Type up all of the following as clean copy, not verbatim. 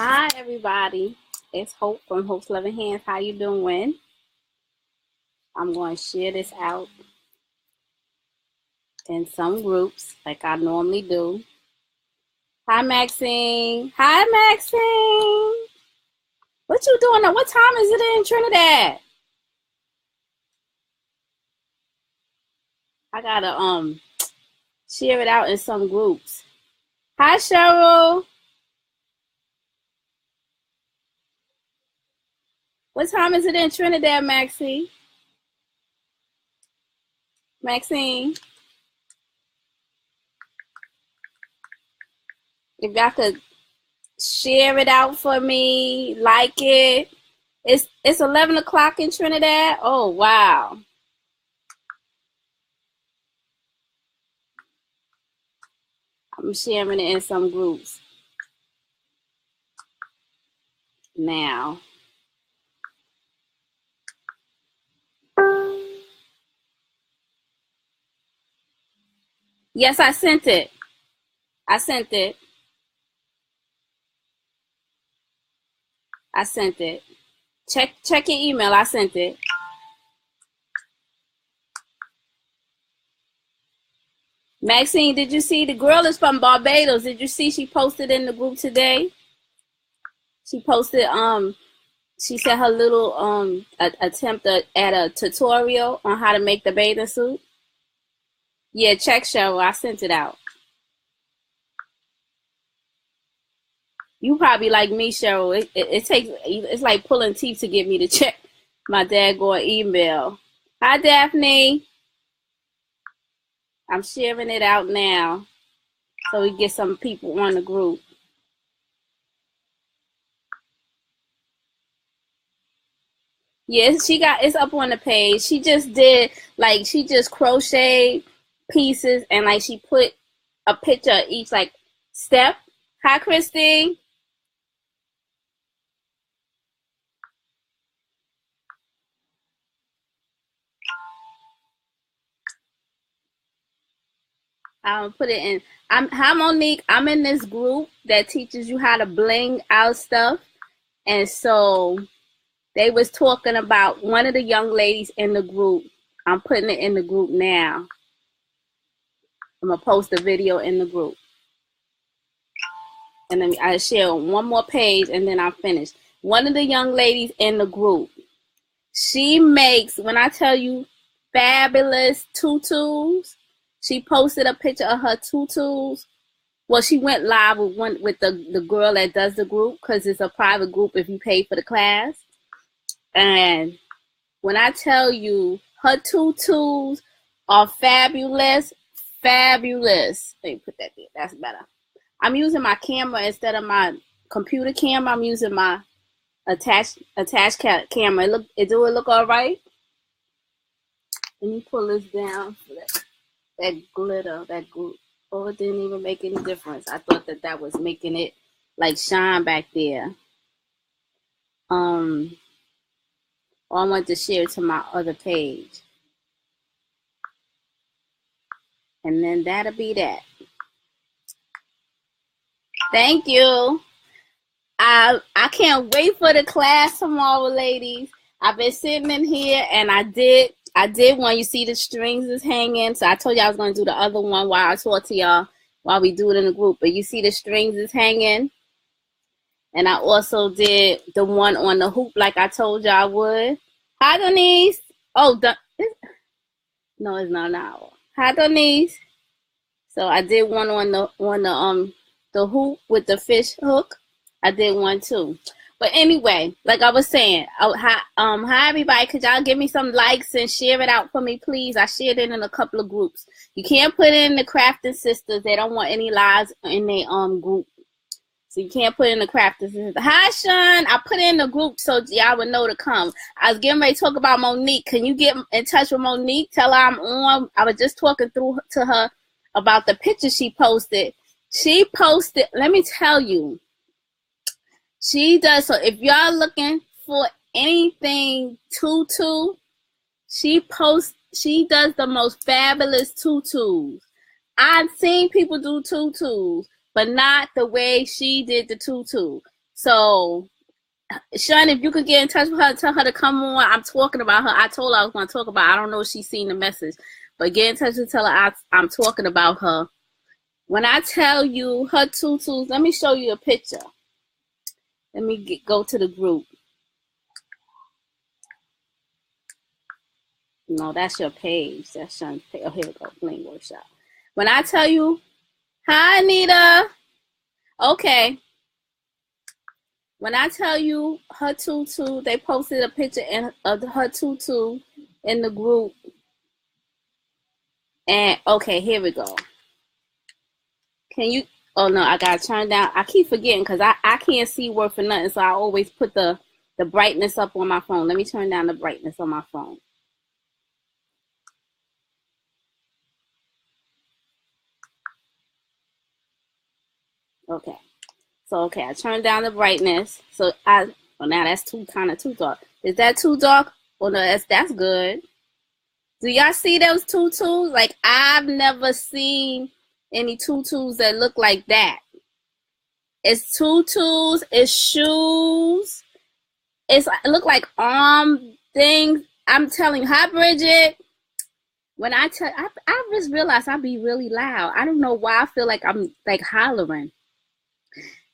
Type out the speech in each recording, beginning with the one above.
Hi, everybody. It's Hope from Hope's Loving Hands. How you doing? I'm going to share this out in some groups like I normally do. Hi, Maxine. Hi, Maxine. What you doing now? What time is it in Trinidad? I gotta share it out in some groups. Hi, Cheryl. What time is it in Trinidad, Maxine? Maxine, if y'all could share it out for me, like it. It's 11 o'clock in Trinidad. Oh, wow. I'm sharing it in some groups now. Yes, I sent it. I sent it. I sent it. Check your email. I sent it. Maxine, did you see the girl is from Barbados? Did you see she posted in the group today? She posted she said her little attempt at a tutorial on how to make the bathing suit. Yeah, check Cheryl. I sent it out. You probably like me, Cheryl. It takes, it's like pulling teeth to get me to check my daggone email. Hi, Daphne. I'm sharing it out now so we get some people on the group. Yes, it's up on the page. She just did, like, she just crocheted pieces and, like, she put a picture of each, like, step. Hi, Christine. I'll put it in. Hi, Monique. I'm in this group that teaches you how to bling out stuff. And so they was talking about one of the young ladies in the group. I'm putting it in the group now. I'm going to post a video in the group. And then I share one more page and then I'll finish. One of the young ladies in the group, she makes, when I tell you, fabulous tutus. She posted a picture of her tutus. Well, she went live with the girl that does the group because it's a private group if you pay for the class. And when I tell you, her tutus are fabulous, fabulous. Let me put that there. That's better. I'm using my camera instead of my computer camera. I'm using my attached camera. Do it look all right? Let me pull this down for that glitter, that glue. Oh, it didn't even make any difference. I thought that was making it like shine back there. I want to share it to my other page. And then that'll be that. Thank you. I can't wait for the class tomorrow, ladies. I've been sitting in here and I did one. You see the strings is hanging. So I told you I was going to do the other one while I talk to y'all while we do it in the group. But you see the strings is hanging. And I also did the one on the hoop like I told you I would. Hi, Denise. Oh, no, it's not now. Hi, Denise. So I did one on the hoop with the fish hook. I did one too. But anyway, like I was saying, hi everybody. Could y'all give me some likes and share it out for me, please? I shared it in a couple of groups. You can't put it in the Crafting Sisters. They don't want any lies in their group. So you can't put in the Crafting Sisters. Hi, Sean. I put it in the group so y'all would know to come. I was getting ready to talk about Monique. Can you get in touch with Monique? Tell her I'm on. I was just talking to her about the picture she posted. She posted, let me tell you, she does. So if y'all looking for anything tutu, she does the most fabulous tutus. I've seen people do tutus, but not the way she did the tutu. So, Sean, if you could get in touch with her, tell her to come on. I'm talking about her. I told her I was going to talk about her. I don't know if she's seen the message, but get in touch with her, tell her I'm talking about her. When I tell you her tutus, let me show you a picture. Let me go to the group. No, that's your page. That's Sean's page. Oh, here we go. Bling Workshop. When I tell you, hi, Anita. Okay. When I tell you her tutu, they posted a picture of her tutu in the group. And, okay, here we go. Can you, oh no, I got to turn down. I keep forgetting because I can't see word for nothing. So I always put the brightness up on my phone. Let me turn down the brightness on my phone. Okay. So, okay, I turned down the brightness. So well, now that's kind of too dark. Is that too dark? Oh no, that's good. Do y'all see those tutus? Like, I've never seen any tutus that look like that. It's tutus, it's shoes, it look like arm things. I'm telling you, hi Bridget. When I just realized I be really loud. I don't know why I feel like I'm like hollering.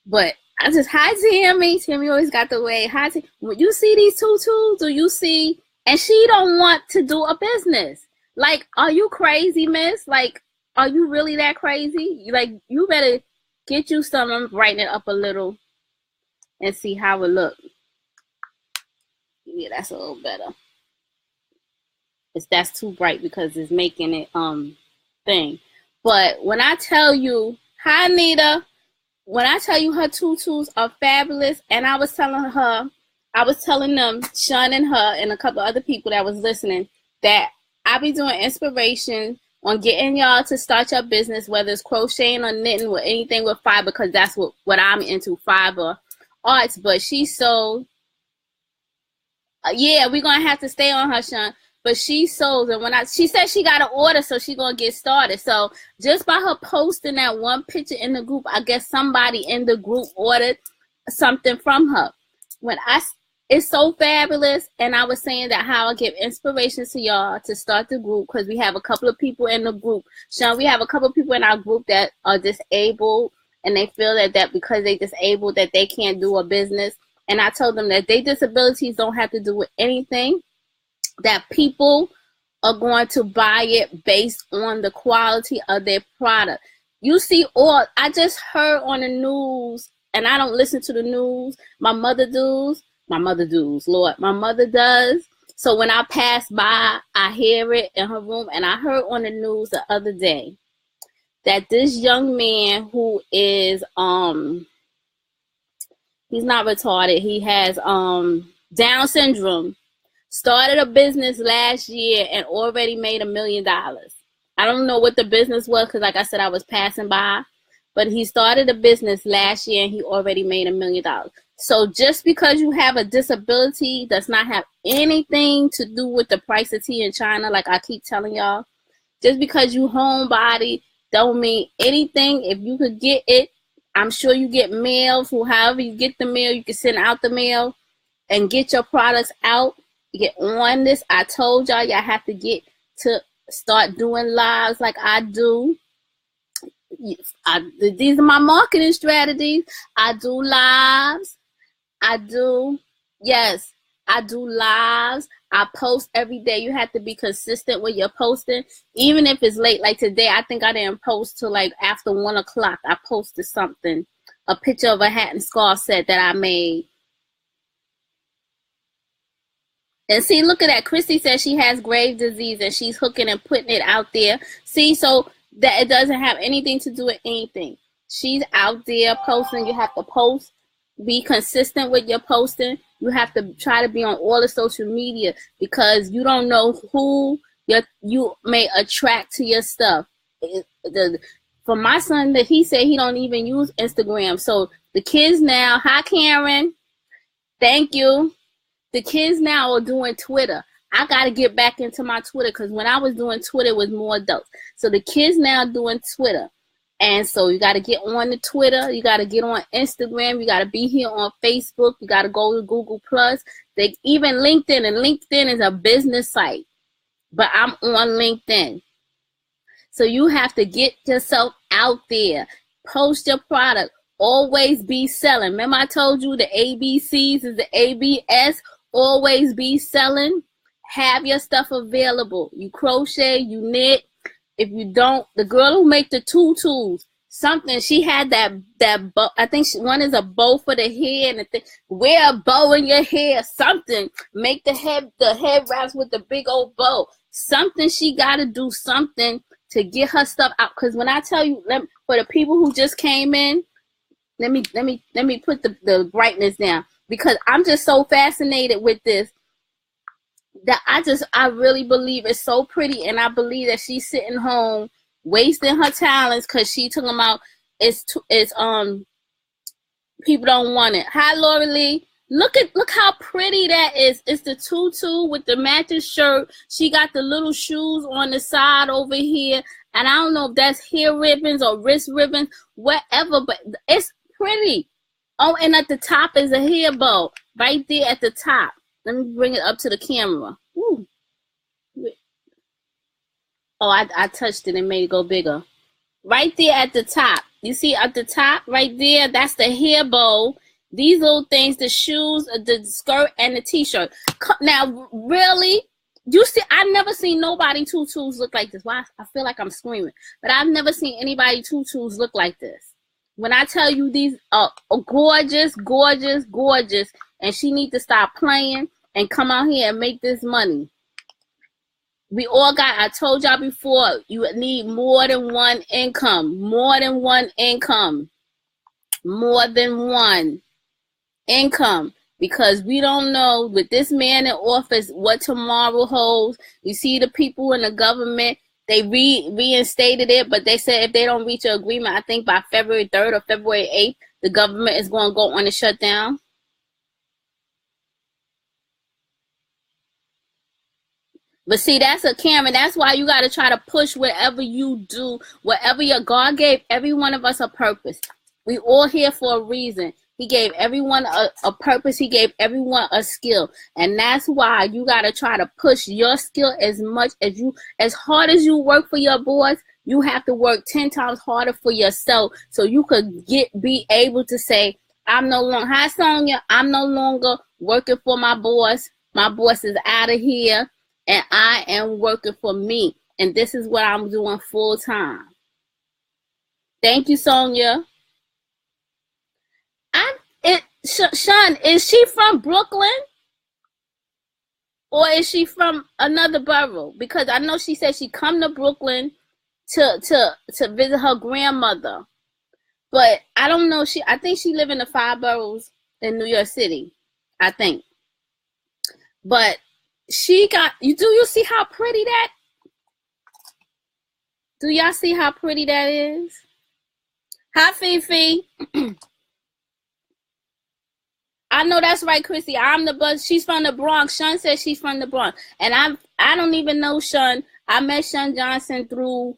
But I just, hi Tammy. Tammy always got the way. Hi Tammy. When you see these tutus, do you see? And she don't want to do a business. Like, are you crazy, miss? Like, are you really that crazy? Like, you better get you some and brighten it up a little and see how it look. Yeah, that's a little better. That's too bright because it's making it thing. But when I tell you, hi Nita, when I tell you her tutus are fabulous, and I was telling them, Sean and her and a couple other people that was listening, that I be doing inspiration on getting y'all to start your business, whether it's crocheting or knitting or anything with fiber, because that's what I'm into, fiber arts. But she's so, yeah, we're going to have to stay on her, Sean. But she sold, and she said she got an order, so she's going to get started. So just by her posting that one picture in the group, I guess somebody in the group ordered something from her. It's so fabulous, and I was saying that how I give inspiration to y'all to start the group, because we have a couple of people in the group. Sean, we have a couple of people in our group that are disabled, and they feel that because they disabled that they can't do a business. And I told them that their disabilities don't have to do with anything, that people are going to buy it based on the quality of their product. You see, I just heard on the news, and I don't listen to the news. My mother does. Lord, my mother does. So when I pass by, I hear it in her room. And I heard on the news the other day that this young man who is, he's not retarded. He has Down syndrome. Started a business last year and already made $1 million. I don't know what the business was because, like I said, I was passing by. But he started a business last year and he already made $1 million. So just because you have a disability does not have anything to do with the price of tea in China, like I keep telling y'all. Just because you homebody don't mean anything. If you could get it, I'm sure you get mail. So however you get the mail, you can send out the mail and get your products out. Get on this. I told y'all have to get to start doing lives like I do. These are my marketing strategies. I do lives. I do lives. I post every day. You have to be consistent with your posting, even if it's late. Like today, I think I didn't post till like after 1 o'clock. I posted something, a picture of a hat and scarf set that I made. And see, look at that. Christy says she has grave disease and she's hooking and putting it out there. See, so that it doesn't have anything to do with anything. She's out there posting. You have to post. Be consistent with your posting. You have to try to be on all the social media because you don't know who you may attract to your stuff. For my son, that he said he don't even use Instagram. So the kids now, hi Karen, thank you. The kids now are doing Twitter. I got to get back into my Twitter because when I was doing Twitter, it was more adults. So the kids now doing Twitter. And so you got to get on the Twitter. You got to get on Instagram. You got to be here on Facebook. You got to go to Google Plus. They even LinkedIn, and LinkedIn is a business site, but I'm on LinkedIn. So you have to get yourself out there. Post your product. Always be selling. Remember I told you the ABCs is the ABS. Always be selling. Have your stuff available. You crochet, you knit. If you don't, the girl who make the tutus, something, she had that bow. I think one is a bow for the hair, and the thing, wear a bow in your hair, something. Make the head wraps with the big old bow. Something, she got to do something to get her stuff out. Because when I tell you, for the people who just came in, let me put the brightness down, because I'm just so fascinated with this. That I really believe it's so pretty, and I believe that she's sitting home wasting her talents because she talking about it's people don't want it. Hi, Lori Lee. Look how pretty that is. It's the tutu with the matching shirt. She got the little shoes on the side over here, and I don't know if that's hair ribbons or wrist ribbons, whatever, but it's pretty. Oh, and at the top is a hair bow right there at the top. Let me bring it up to the camera. Ooh. Oh, I touched it and made it go bigger. Right there at the top. You see at the top right there? That's the hair bow. These little things, the shoes, the skirt, and the t-shirt. Now, really? You see, I've never seen nobody tutus look like this. Why? I feel like I'm screaming. But I've never seen anybody tutus look like this. When I tell you these are gorgeous, gorgeous, gorgeous, and she needs to stop playing and come out here and make this money. We all got, I told y'all before, you need more than one income. More than one income. More than one income. Because we don't know, with this man in office, what tomorrow holds. You see the people in the government, they reinstated it, but they said if they don't reach an agreement, I think by February 3rd or February 8th, the government is going to go on a shutdown. But see, that's a Karen. That's why you got to try to push whatever you do, whatever your God gave every one of us a purpose. We all here for a reason. He gave everyone a purpose. He gave everyone a skill. And that's why you got to try to push your skill as much as as hard as you work for your boss, you have to work 10 times harder for yourself so you could be able to say, I'm no longer, hi Sonia, I'm no longer working for my boss. My boss is out of here. And I am working for me. And this is what I'm doing full time. Thank you, Sonia. Sean, is she from Brooklyn? Or is she from another borough? Because I know she said she come to Brooklyn to visit her grandmother. But I don't know. I think she live in the 5 boroughs in New York City. I think. But she got, do you see how pretty that? Do y'all see how pretty that is? Hi, Fifi. I know that's right, Chrissy. I'm the buzz. She's from the Bronx. Sean says she's from the Bronx. And I don't even know Sean. I met Sean Johnson through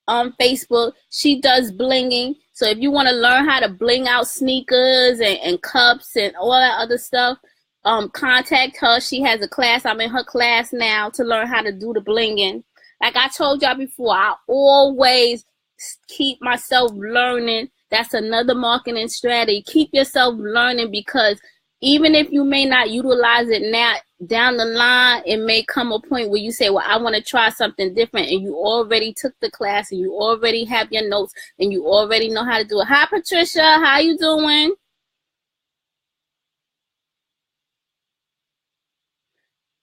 Facebook. She does blinging. So if you want to learn how to bling out sneakers and cups and all that other stuff, contact her. She has a class. I'm in her class now to learn how to do the blinging. Like I told y'all before, I always keep myself learning. That's another marketing strategy. Keep yourself learning, because even if you may not utilize it now, down the line, it may come a point where you say, well, I want to try something different, and you already took the class and you already have your notes and you already know how to do it. Hi, Patricia. How you doing?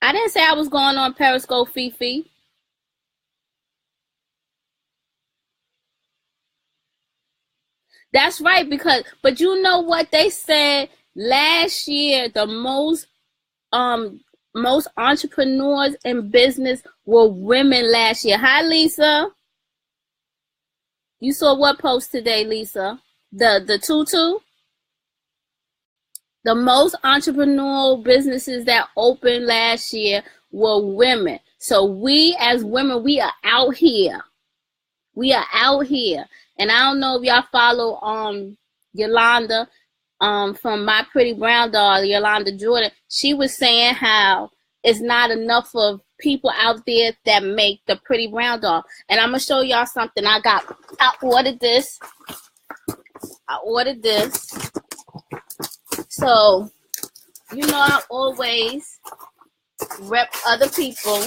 I didn't say I was going on Periscope, Fifi. That's right, but you know what they said last year, the most entrepreneurs in business were women last year. Hi, Lisa. You saw what post today, Lisa? The tutu? The most entrepreneurial businesses that opened last year were women. So we as women, we are out here. We are out here. And I don't know if y'all follow Yolanda from My Pretty Brown Doll, Yolanda Jordan. She was saying how it's not enough of people out there that make the Pretty Brown Doll. And I'm gonna show y'all something. I ordered this. So you know I always rep other people,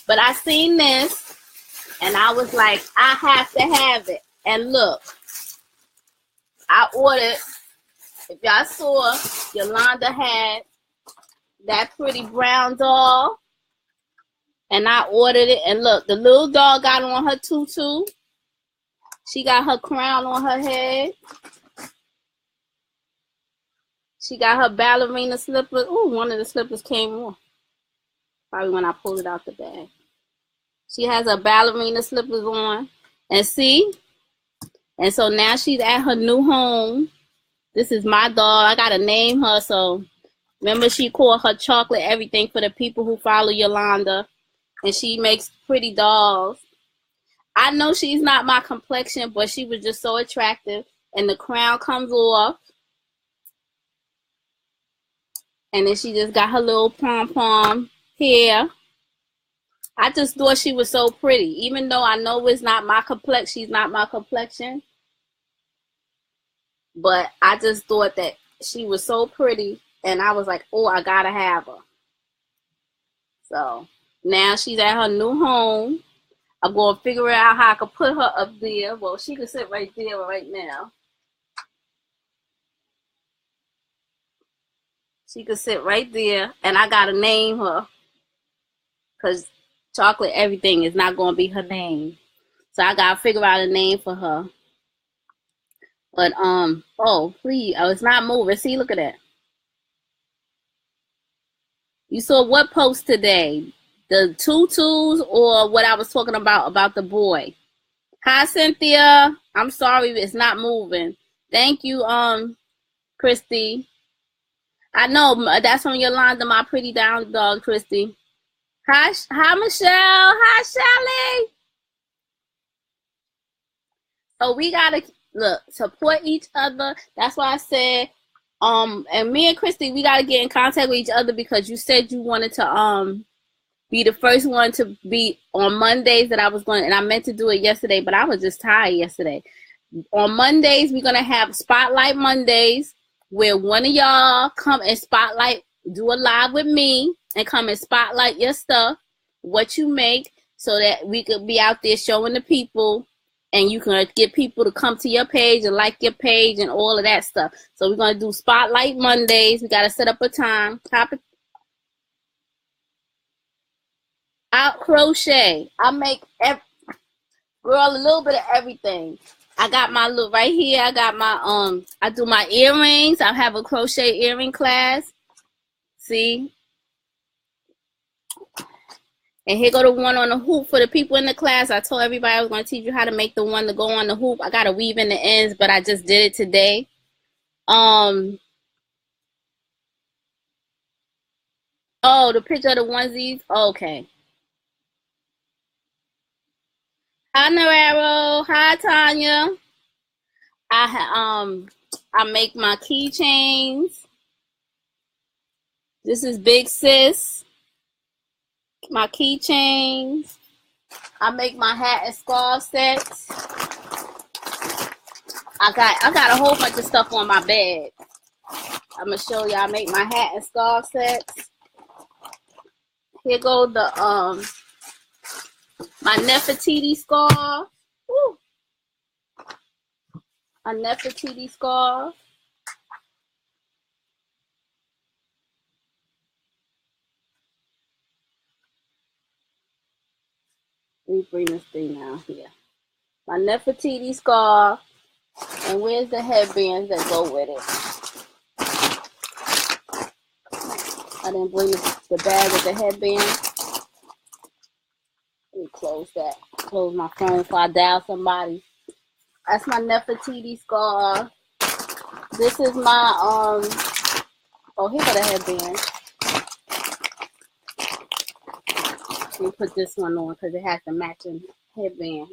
but I seen this and I was like, I have to have it. And look, I ordered, if y'all saw, Yolanda had that Pretty Brown Doll, and I ordered it. And look, the little doll got on her tutu. She got her crown on her head. She got her ballerina slippers. Ooh, one of the slippers came off. Probably when I pulled it out the bag. She has her ballerina slippers on. And see? And so now she's at her new home. This is my doll. I got to name her. So remember, she called her Chocolate Everything for the people who follow Yolanda. And she makes pretty dolls. I know she's not my complexion, but she was just so attractive. And the crown comes off. And then she just got her little pom-pom hair. I just thought she was so pretty. Even though I know it's not my complexion, she's not my complexion. But I just thought that she was so pretty. And I was like, oh, I gotta have her. So now she's at her new home. I'm going to figure out how I can put her up there. Well, she can sit right there right now. She could sit right there, and I gotta name her, because Chocolate Everything is not gonna be her name. So I gotta figure out a name for her. But oh please, oh, it's not moving. See, look at that. You saw what post today? The tutus or what I was talking about the boy? Hi Cynthia. I'm sorry it's not moving. Thank you, Christy. I know that's from Yolanda, My Pretty Down Dog, Christy. Hi, Michelle. Hi, Shelly. So we gotta look, support each other. That's why I said, and me and Christy, we gotta get in contact with each other, because you said you wanted to be the first one to be on Mondays that I was going, and I meant to do it yesterday, but I was just tired yesterday. On Mondays, we're gonna have Spotlight Mondays, where one of y'all come and spotlight, do a live with me, and come and spotlight your stuff, what you make, so that we could be out there showing the people, and you can get people to come to your page and like your page and all of that stuff. So we're going to do Spotlight Mondays. We got to set up a time. Out crochet. I make, girl, a little bit of everything. I got my look right here. I got my, I do my earrings. I have a crochet earring class. See? And here go the one on the hoop for the people in the class. I told everybody I was going to teach you how to make the one to go on the hoop. I got to weave in the ends, but I just did it today. Oh, the picture of the onesies? Okay. Hi, Nararo. Hi, Tanya. I make my keychains. This is Big Sis. My keychains. I make my hat and scarf sets. I got a whole bunch of stuff on my bed. I'm gonna show you. I make my hat and scarf sets. Here go the my Nefertiti scarf. Woo. A Nefertiti scarf. Let me bring this thing down here. My Nefertiti scarf. And where's the headbands that go with it? I didn't bring the bag with the headband. Let me close that. Close my phone before I dial somebody. That's my Nefertiti scarf. This is my oh, here got a headband. Let me put this one on because it has the matching headband.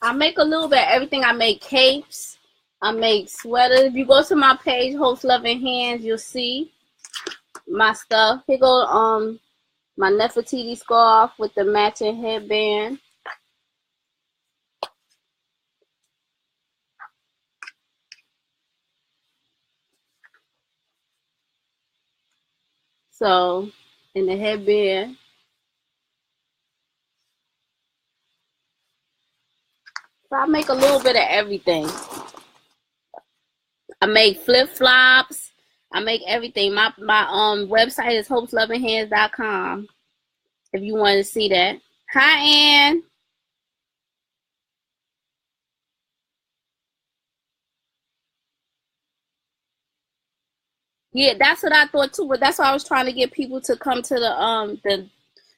I make a little bit of everything. I make capes. I make sweaters. If you go to my page, Host Loving Hands, you'll see my stuff. Here go my Nefertiti scarf with the matching headband. So, in the headband. So I make a little bit of everything. I make flip-flops. I make everything. My website is hopeslovinghands.com if you want to see that. Hi, Ann. Yeah, that's what I thought too, but that's why I was trying to get people to come to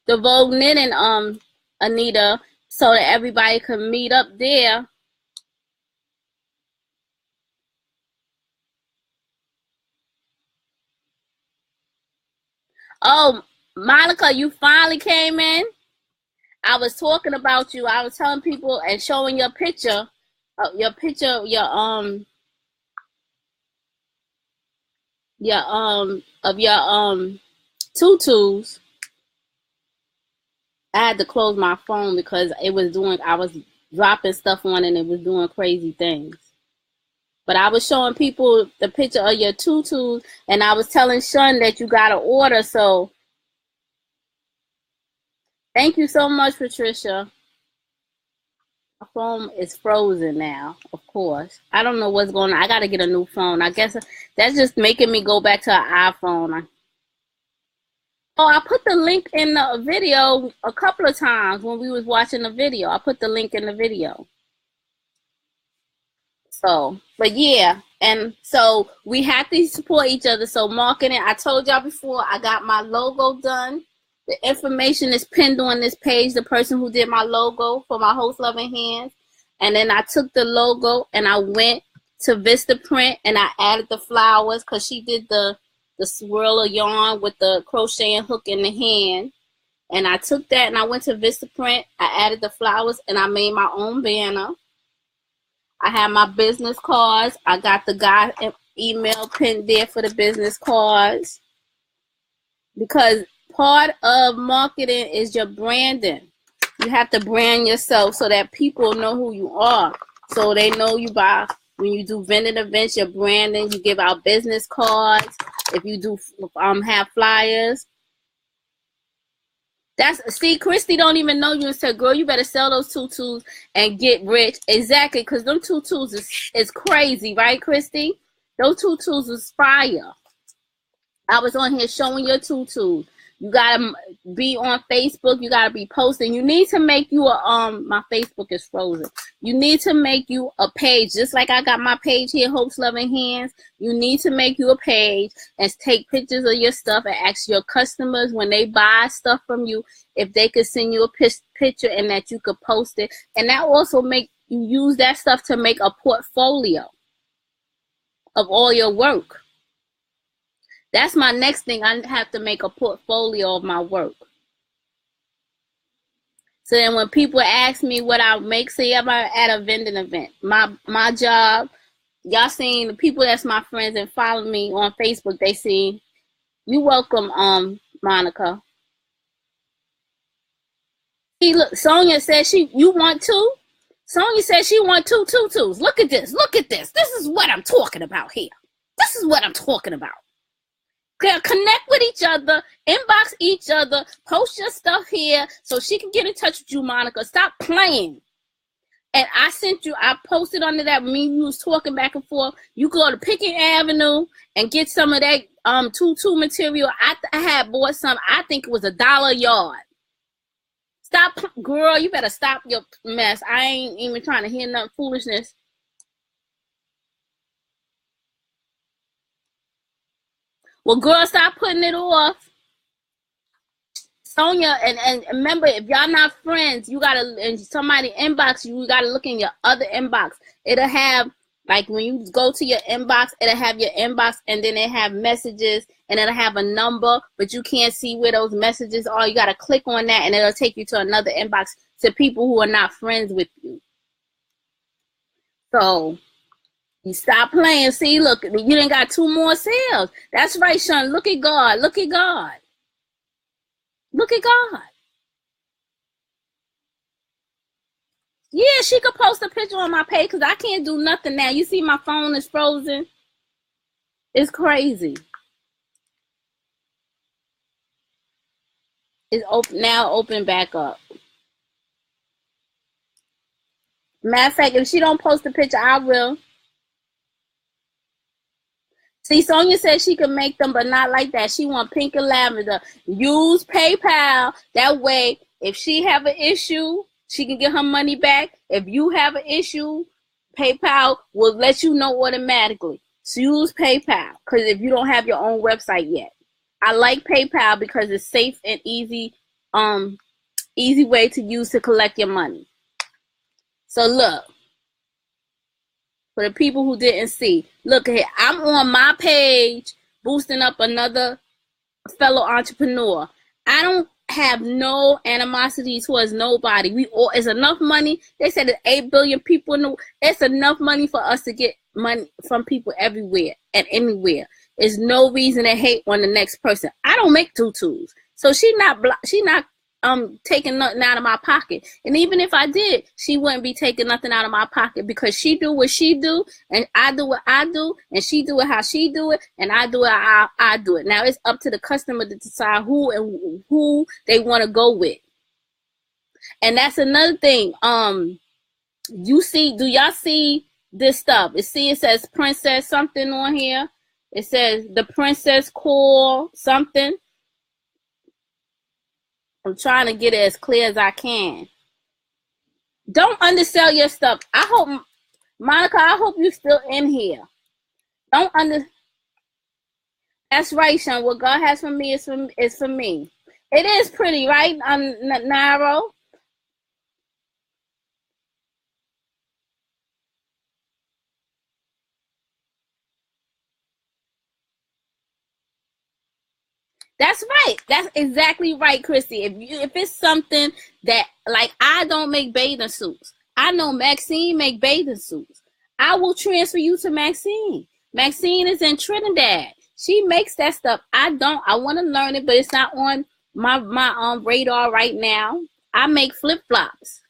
the Vogue Knitting Anita, so that everybody could meet up there. Oh, Monica, you finally came in. I was talking about you. I was telling people and showing your picture, of your tutus. I had to close my phone because I was dropping stuff on and it was doing crazy things. But I was showing people the picture of your tutus, and I was telling Shun that you got to order. So thank you so much, Patricia. My phone is frozen now, of course. I don't know what's going on. I got to get a new phone. I guess that's just making me go back to an iPhone. Oh, I put the link in the video a couple of times when we was watching the video. I put the link in the video. So, but yeah, and so we have to support each other. So marketing, I told y'all before, I got my logo done. The information is pinned on this page, the person who did my logo for my Host Loving Hands. And then I took the logo and I went to Vistaprint and I added the flowers because she did the swirl of yarn with the crochet and hook in the hand. And I took that and I went to Vistaprint. I added the flowers and I made my own banner. I have my business cards. I got the guy email pinned there for the business cards. Because part of marketing is your branding. You have to brand yourself so that people know who you are. So they know you by when you do vending events, your branding, you give out business cards. If you do have flyers. See, Christy don't even know you and said, girl, you better sell those tutus and get rich. Exactly, because them tutus is crazy, right, Christy? Those tutus is fire. I was on here showing your tutus. You gotta be on Facebook. You gotta be posting. You need to make you my Facebook is frozen. You need to make you a page, just like I got my page here, Hope's Loving Hands. You need to make you a page and take pictures of your stuff and ask your customers when they buy stuff from you if they could send you a picture and that you could post it. And that also make you use that stuff to make a portfolio of all your work. That's my next thing. I have to make a portfolio of my work. So then when people ask me what I make, say I'm at a vending event. My job, y'all seen the people that's my friends and follow me on Facebook, they see, you welcome, Monica. See, look, Sonia said you want two? Sonia said she want two tutus. Look at this. Look at this. This is what I'm talking about here. This is what I'm talking about. Connect with each other, inbox each other, post your stuff here so she can get in touch with you, Monica. Stop playing. And I posted under that when we was talking back and forth. You go to Pickett Avenue and get some of that tutu material. I had bought some. I think it was $1 a yard. Stop, girl. You better stop your mess. I ain't even trying to hear nothing foolishness. Well, girl, stop putting it off. Sonia, and remember, if y'all not friends, you gotta, and somebody inbox you, you gotta look in your other inbox. It'll have, like when you go to your inbox, it'll have your inbox, and then it have messages, and it'll have a number, but you can't see where those messages are. You gotta click on that, and it'll take you to another inbox to people who are not friends with you. So you stop playing. See, look, you done got 2 more sales. That's right, Sean. Look at God. Look at God. Look at God. Yeah, she could post a picture on my page because I can't do nothing now. You see my phone is frozen. It's crazy. It's open now, open back up. Matter of fact, if she don't post a picture, I will. See, Sonia said she can make them, but not like that. She want pink and lavender. Use PayPal. That way, if she have an issue, she can get her money back. If you have an issue, PayPal will let you know automatically. So use PayPal, because if you don't have your own website yet. I like PayPal because it's safe and easy way to use to collect your money. So look. For the people who didn't see, look here, I'm on my page boosting up another fellow entrepreneur. I don't have no animosity towards nobody. We all, it's enough money. They said there's 8 billion people in the world. It's enough money for us to get money from people everywhere and anywhere. There's no reason to hate on the next person. I don't make tutus, so she not taking nothing out of my pocket. And even if I did, she wouldn't be taking nothing out of my pocket, because she do what she do, and I do what I do, and she do it how she do it, and I do it how I do it. Now it's up to the customer to decide who they want to go with. And that's another thing. Do y'all see this stuff? It says princess something on here. It says the princess call something. I'm trying to get it as clear as I can. Don't undersell your stuff. I hope, Monica, I hope you're still in here. That's right, Sean. What God has for me is for me. It is pretty, right? Narrow. That's right. That's exactly right, Christy. If it's something that, like, I don't make bathing suits. I know Maxine make bathing suits. I will transfer you to Maxine. Maxine is in Trinidad. She makes that stuff. I don't. I want to learn it, but it's not on my radar right now. I make flip flops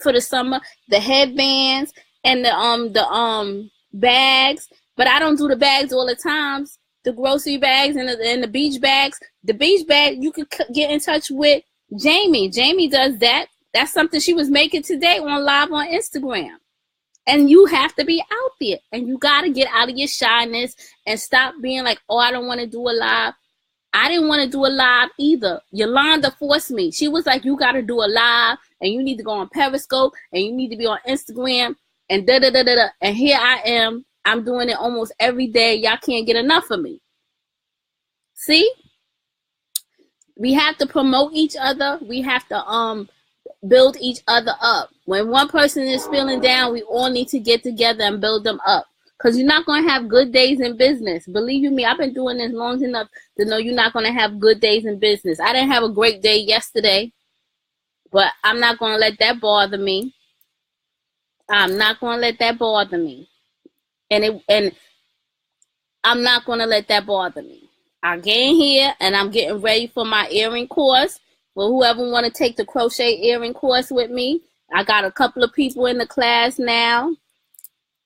for the summer, the headbands and the bags, but I don't do the bags all the times. The grocery bags and the beach bags. The beach bag, you could get in touch with Jamie. Jamie does that. That's something she was making today on live on Instagram. And you have to be out there, and you got to get out of your shyness and stop being like, oh, I don't want to do a live. I didn't want to do a live either. Yolanda forced me. She was like, you got to do a live, and you need to go on Periscope, and you need to be on Instagram, and da-da-da-da-da. And here I am. I'm doing it almost every day. Y'all can't get enough of me. See? We have to promote each other. We have to build each other up. When one person is feeling down, we all need to get together and build them up. Because you're not going to have good days in business. Believe you me, I've been doing this long enough to know you're not going to have good days in business. I didn't have a great day yesterday, but I'm not going to let that bother me. I'm not going to let that bother me. And I'm not going to let that bother me. I get in here and I'm getting ready for my earring course. For whoever want to take the crochet earring course with me, I got a couple of people in the class now.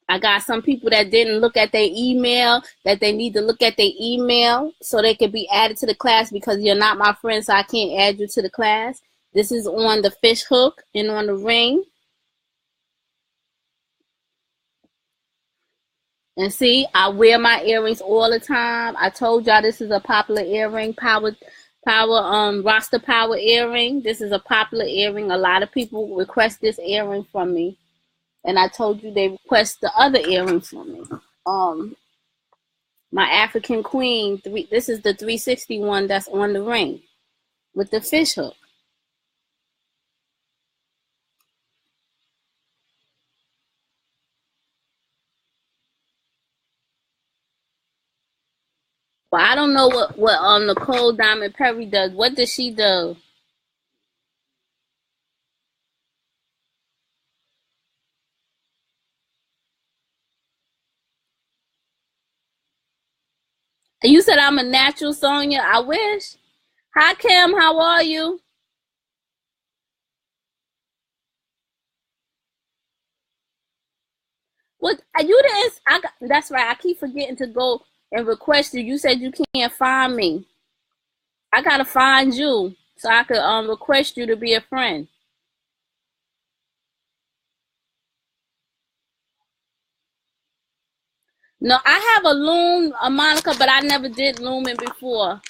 I got some people that didn't look at their email, that they need to look at their email so they can be added to the class, because you're not my friend, so I can't add you to the class. This is on the fish hook and on the ring. And see, I wear my earrings all the time. I told y'all this is a popular earring, Rasta power earring. This is a popular earring. A lot of people request this earring from me. And I told you they request the other earring from me. My African Queen, this is the 360 one that's on the ring with the fish hook. But I don't know what Nicole Diamond Perry does. What does she do? You said I'm a natural, Sonia. I wish. Hi, Kim. How are you? What you didn't? That's right. I keep forgetting to go and request you. You said you can't find me. I gotta find you so I could request you to be a friend. No, I have a loom, a Monica, but I never did looming before.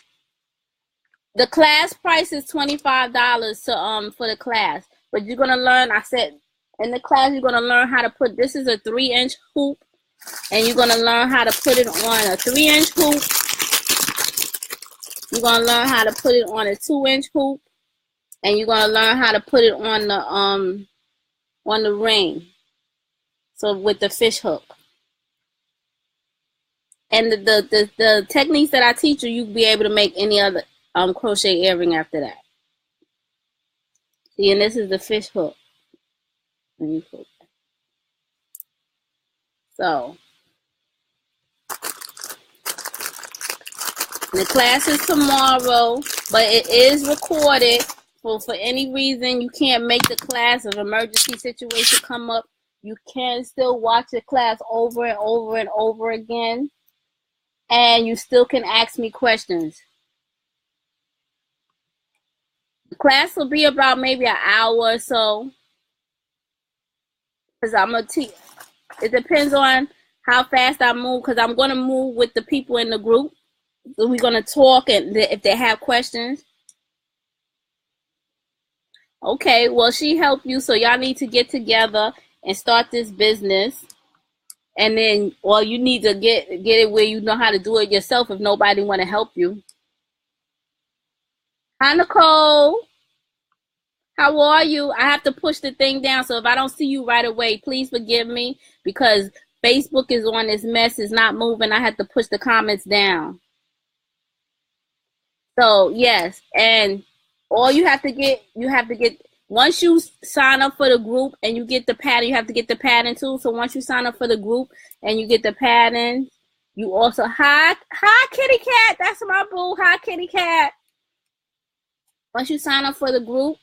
The class price is $25 to for the class, but you're gonna learn. I said in the class you're gonna learn how to put. This is a 3-inch hoop, and you're gonna learn how to put it on a 3-inch hoop. You're gonna learn how to put it on a 2-inch hoop, and you're gonna learn how to put it on the ring. So with the fish hook. And the techniques that I teach you, you'll be able to make any other crochet earring after that. See, and this is the fish hook. So the class is tomorrow, but it is recorded. For any reason you can't make the class, if emergency situation come up, you can still watch the class over and over and over again, and you still can ask me questions. The class will be about maybe an hour or so, because I'm gonna teach. It depends on how fast I move, because I'm gonna move with the people in the group. So we're gonna talk, and if they have questions. Okay, well, she helped you, so y'all need to get together and start this business. And then, well, you need to get it where you know how to do it yourself if nobody want to help you. Hi, Nicole. How are you? I have to push the thing down, so if I don't see you right away, please forgive me, because Facebook is on this mess. It's not moving. I have to push the comments down. So, yes, and all you have to get, once you sign up for the group and you get the pattern, you have to get the pattern too. So once you sign up for the group and you get the pattern, you also, hi, kitty cat. That's my boo. Hi, kitty cat. Once you sign up for the group,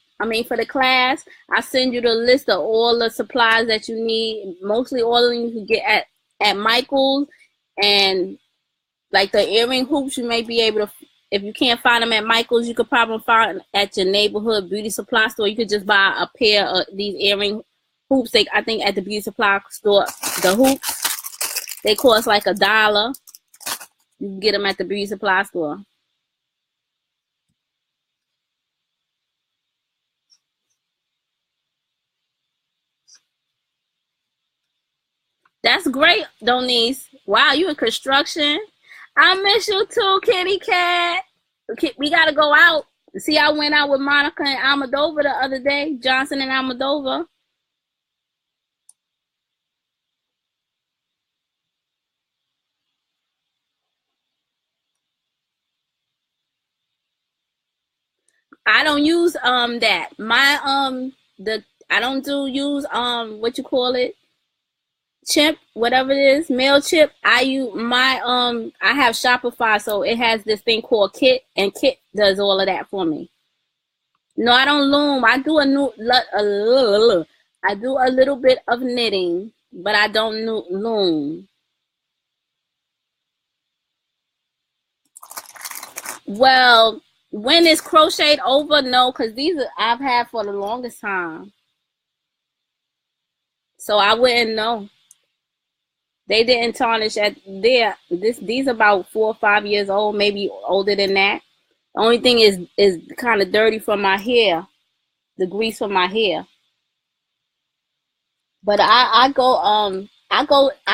for the class, I send you the list of all the supplies that you need. Mostly all of them you can get at Michael's, and like the earring hoops, you may be able to. If you can't find them at Michael's, you could probably find them at your neighborhood beauty supply store. You could just buy a pair of these earring hoops. I think at the beauty supply store, the hoops, they cost like $1. You can get them at the beauty supply store. That's great, Donise. Wow, you in construction? I miss you too, kitty cat. We gotta go out. See, I went out with Monica and Almodovar the other day. Johnson and Almodovar. I don't use that. My I don't use what you call it, chimp, whatever it is, MailChimp. I use my I have Shopify, so it has this thing called Kit, and Kit does all of that for me. No, I don't loom. I do I do a little bit of knitting, but I don't loom. Well, when it's crocheted over, no, because these I've had for the longest time. So I wouldn't know. They didn't tarnish at there. These about 4 or 5 years old, maybe older than that. The only thing is kind of dirty from my hair, the grease from my hair. But I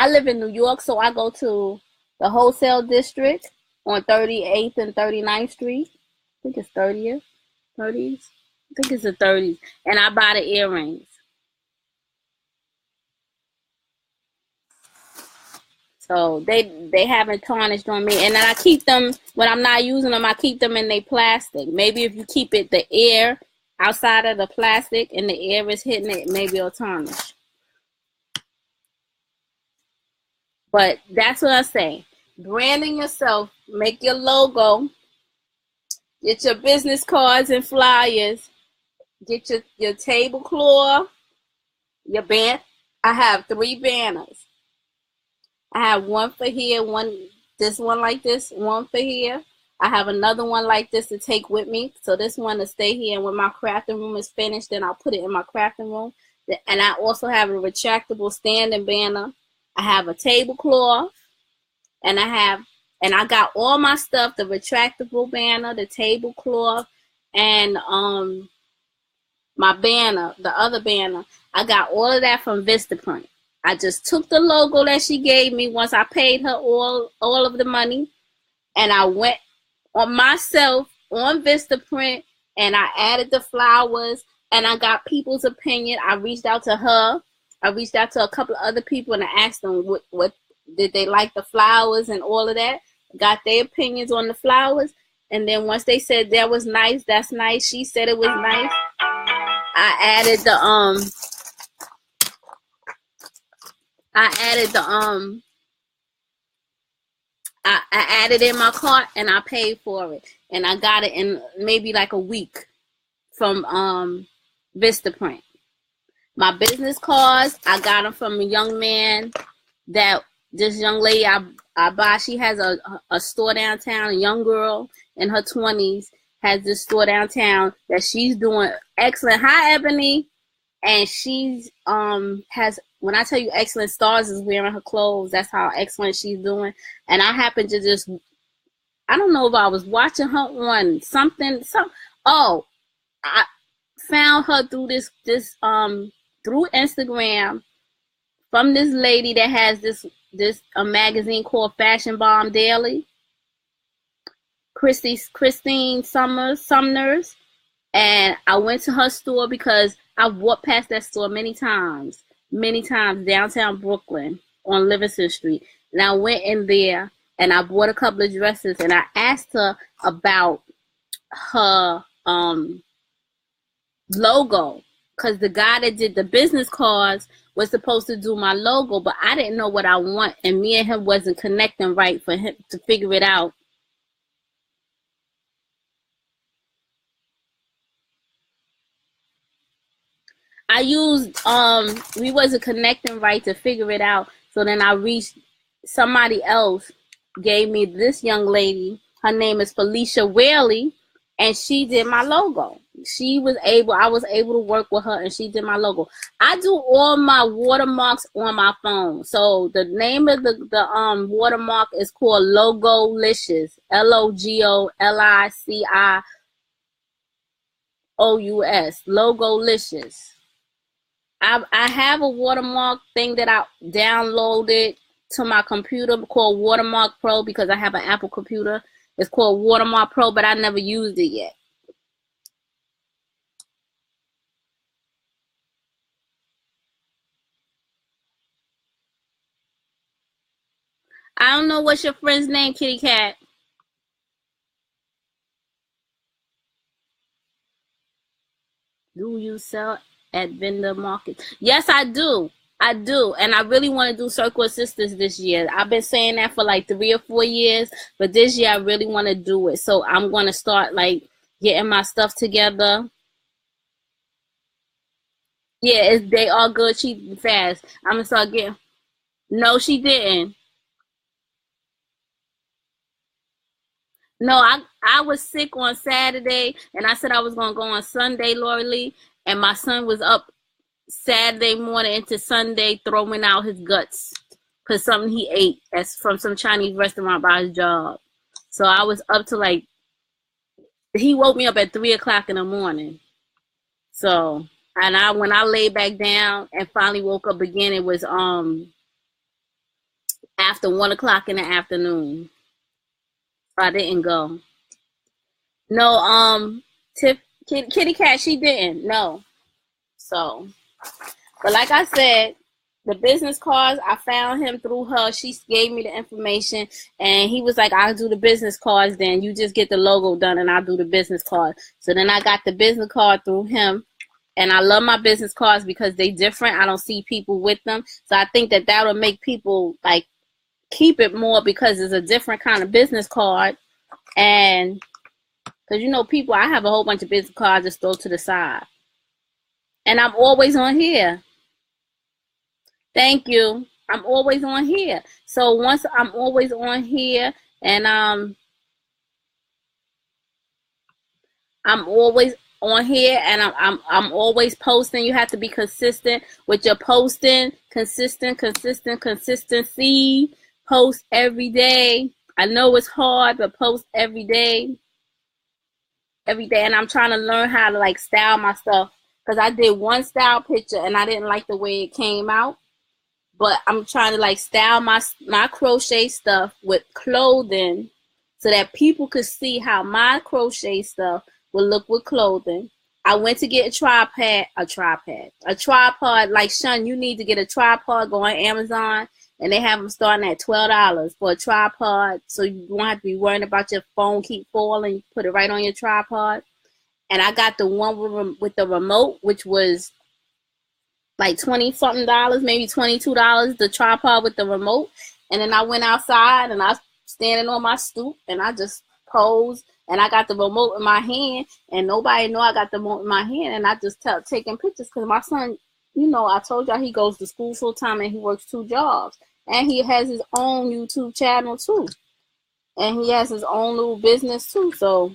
live in New York, so I go to the wholesale district on 38th and 39th Street. I think it's 30th, 30s. I think it's the 30s. And I buy the earrings. So they haven't tarnished on me. And then I keep them, when I'm not using them, I keep them in their plastic. Maybe if you keep it, the air outside of the plastic and the air is hitting it, maybe it'll tarnish. But that's what I say. branding yourself, make your logo, get your business cards and flyers, get your tablecloth, your band. I have 3 banners. I have one for here, this one like this, one for here. I have another one like this to take with me. So this one to stay here, and when my crafting room is finished, then I'll put it in my crafting room. And I also have a retractable standing banner. I have a tablecloth, and I got all my stuff, the retractable banner, the tablecloth, and my banner, the other banner. I got all of that from Vistaprint. I just took the logo that she gave me once I paid her all of the money, and I went on myself on Vistaprint, and I added the flowers, and I got people's opinion. I reached out to her. I reached out to a couple of other people, and I asked them what did they like the flowers and all of that. Got their opinions on the flowers, and then once they said that was nice, that's nice. She said it was nice. I added I added in my cart, and I paid for it, and I got it in maybe like a week from Vistaprint. My business cards, I got them from a young man that this young lady I buy. She has a store downtown. A young girl in her 20s has this store downtown that she's doing excellent. Hi, Ebony. And she's has, when I tell you excellent, Stars is wearing her clothes. That's how excellent she's doing. And I happened to just, I don't know if I was watching her on oh, I found her through this through Instagram from this lady that has this magazine called Fashion Bomb Daily. Christine Sumners. And I went to her store because I've walked past that store many times downtown Brooklyn on Livingston Street. And I went in there and I bought a couple of dresses, and I asked her about her logo, because the guy that did the business cards was supposed to do my logo, but I didn't know what I want, and me and him wasn't connecting right for him to figure it out. I used, we wasn't connecting right to figure it out. So then I reached, somebody else gave me this young lady. Her name is Felicia Whaley, and she did my logo. I was able to work with her, and she did my logo. I do all my watermarks on my phone. So the name of the watermark is called Logolicious. LOGOLICIOUS. Logolicious. I have a watermark thing that I downloaded to my computer called Watermark Pro, because I have an Apple computer. It's called Watermark Pro, but I never used it yet. I don't know what's your friend's name, Kitty Cat. Do you sell at vendor markets? Yes, I do. And I really want to do Circle of Sisters this year. I've been saying that for like 3 or 4 years, but this year I really want to do it. So I'm going to start like getting my stuff together. Yeah, they are good, cheap, and fast. I'm going to start getting. No, she didn't. No, I was sick on Saturday, and I said I was going to go on Sunday, Lori Lee, and my son was up Saturday morning into Sunday throwing out his guts because something he ate from some Chinese restaurant by his job. So I was up to like, he woke me up at 3 o'clock in the morning. So, and when I laid back down and finally woke up again, it was after 1 o'clock in the afternoon. So I didn't go. No, Kitty Cat, she didn't. No. So, but like I said, the business cards, I found him through her. She gave me the information, and he was like, I'll do the business cards then. You just get the logo done, and I'll do the business card. So then I got the business card through him, and I love my business cards because they different. I don't see people with them. So I think that would make people, like, keep it more because it's a different kind of business card. And because, you know, people, I have a whole bunch of business cards just throw to the side. And I'm always on here. Thank you. I'm always on here. So once I'm always on here, and I'm always on here, and I'm always posting. You have to be consistent with your posting. Consistency. Post every day. I know it's hard, but post every day. And I'm trying to learn how to like style my stuff, because I did one style picture and I didn't like the way it came out. But I'm trying to like style my crochet stuff with clothing so that people could see how my crochet stuff will look with clothing. I went to get a tripod. Like, Shun, you need to get a tripod. Go on Amazon, and they have them starting at $12 for a tripod, so you won't have to be worrying about your phone keep falling. You put it right on your tripod. And I got the one with the remote, which was like $20-something, maybe $22, the tripod with the remote. And then I went outside, and I was standing on my stoop, and I just posed, and I got the remote in my hand, and nobody know I got the remote in my hand, and I just taking pictures, because my son, you know, I told y'all he goes to school full time and he works 2 jobs, and he has his own YouTube channel too, and he has his own little business too. So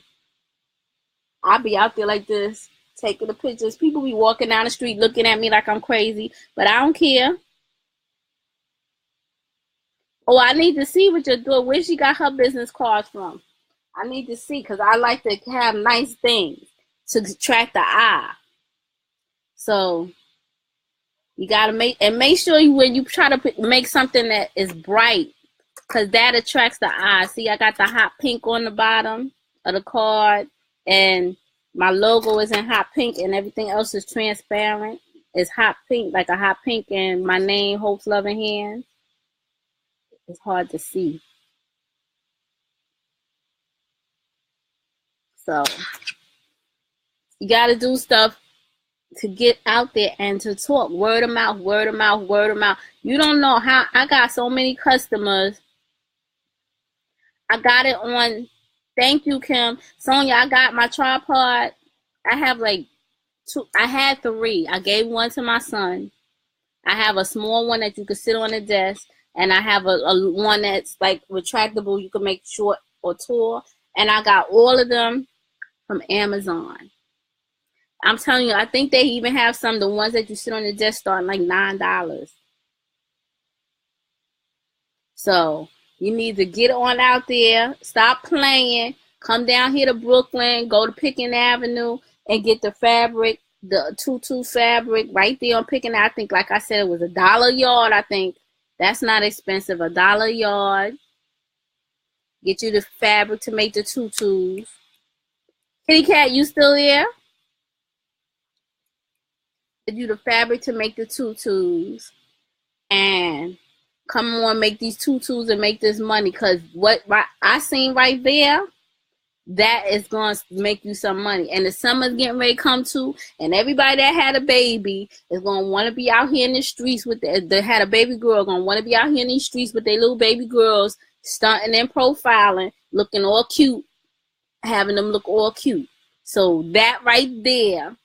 I be out there like this, taking the pictures. People be walking down the street looking at me like I'm crazy, but I don't care. Oh, I need to see what you're doing. Where she got her business cards from? I need to see, because I like to have nice things to attract the eye. So you gotta make sure when you try to make something that is bright, because that attracts the eye. See, I got the hot pink on the bottom of the card, and my logo is in hot pink, and everything else is transparent. It's hot pink, like a hot pink, and my name, Hope's Loving Hands. It's hard to see. So you got to do stuff to get out there and to talk. Word of mouth. You don't know how I got so many customers. I got it on. Thank you, Kim. Sonia, I got my tripod. I have like 2. I had 3. I gave one to my son. I have a small one that you can sit on the desk. And I have a one that's like retractable. You can make short or tall. And I got all of them from Amazon. I'm telling you, I think they even have some, the ones that you sit on the desk, starting like $9. So you need to get on out there, stop playing, come down here to Brooklyn, go to Picking Avenue, and get the fabric, the tutu fabric right there on Picking. I think, like I said, it was $1 a yard. I think that's not expensive, $1 a yard. Get you the fabric to make the tutus. Kitty Cat, you still there? Get you the fabric to make the tutus, and come on, make these tutus and make this money, because what I seen right there, that is going to make you some money. And the summer's getting ready to come too, and everybody that had a baby is going to want to be out here in the streets with that had a baby girl, going to want to be out here in these streets with their little baby girls, stunting and profiling, looking all cute, having them look all cute. So that right there,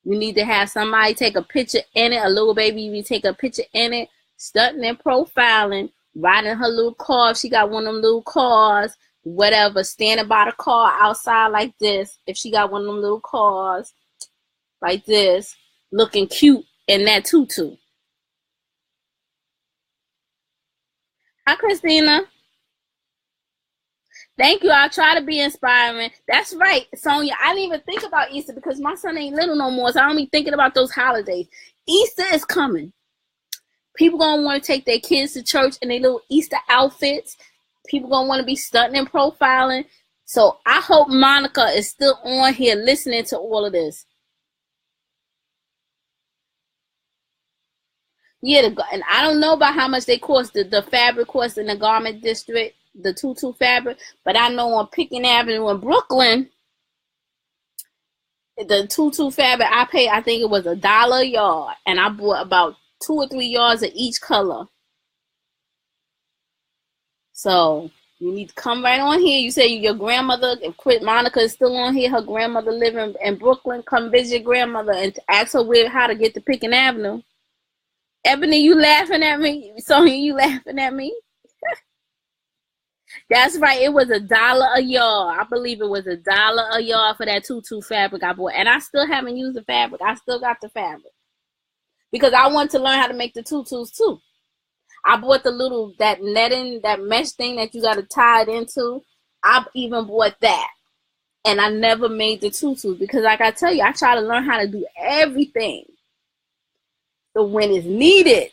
you need to have somebody take a picture in it, a little baby, you take a picture in it, stunting and profiling, riding her little car. If she got one of them little cars, whatever, standing by the car outside like this. If she got one of them little cars like this, looking cute in that tutu. Hi, Christina. Thank you. I'll try to be inspiring. That's right, Sonia. I didn't even think about Easter because my son ain't little no more, so I don't be thinking about those holidays. Easter is coming. People gonna want to take their kids to church in their little Easter outfits. People gonna want to be stunting and profiling. So I hope Monica is still on here listening to all of this. Yeah, and I don't know about how much they cost, the fabric cost in the garment district, the tutu fabric, but I know on Picking Avenue in Brooklyn, the tutu fabric I paid, I think it was $1 a yard, and I bought about 2 or 3 yards of each color. So you need to come right on here. You say your grandmother, if Monica is still on here, her grandmother living in Brooklyn, come visit your grandmother and ask her how to get to Pickens Avenue. Ebony, you laughing at me? Sonia, you laughing at me? That's right. It was $1 a yard. I believe it was $1 a yard for that tutu fabric I bought. And I still haven't used the fabric. I still got the fabric. Because I want to learn how to make the tutus too. I bought that netting, that mesh thing that you got to tie it into. I even bought that. And I never made the tutus because like I tell you, I try to learn how to do everything. So when it's needed,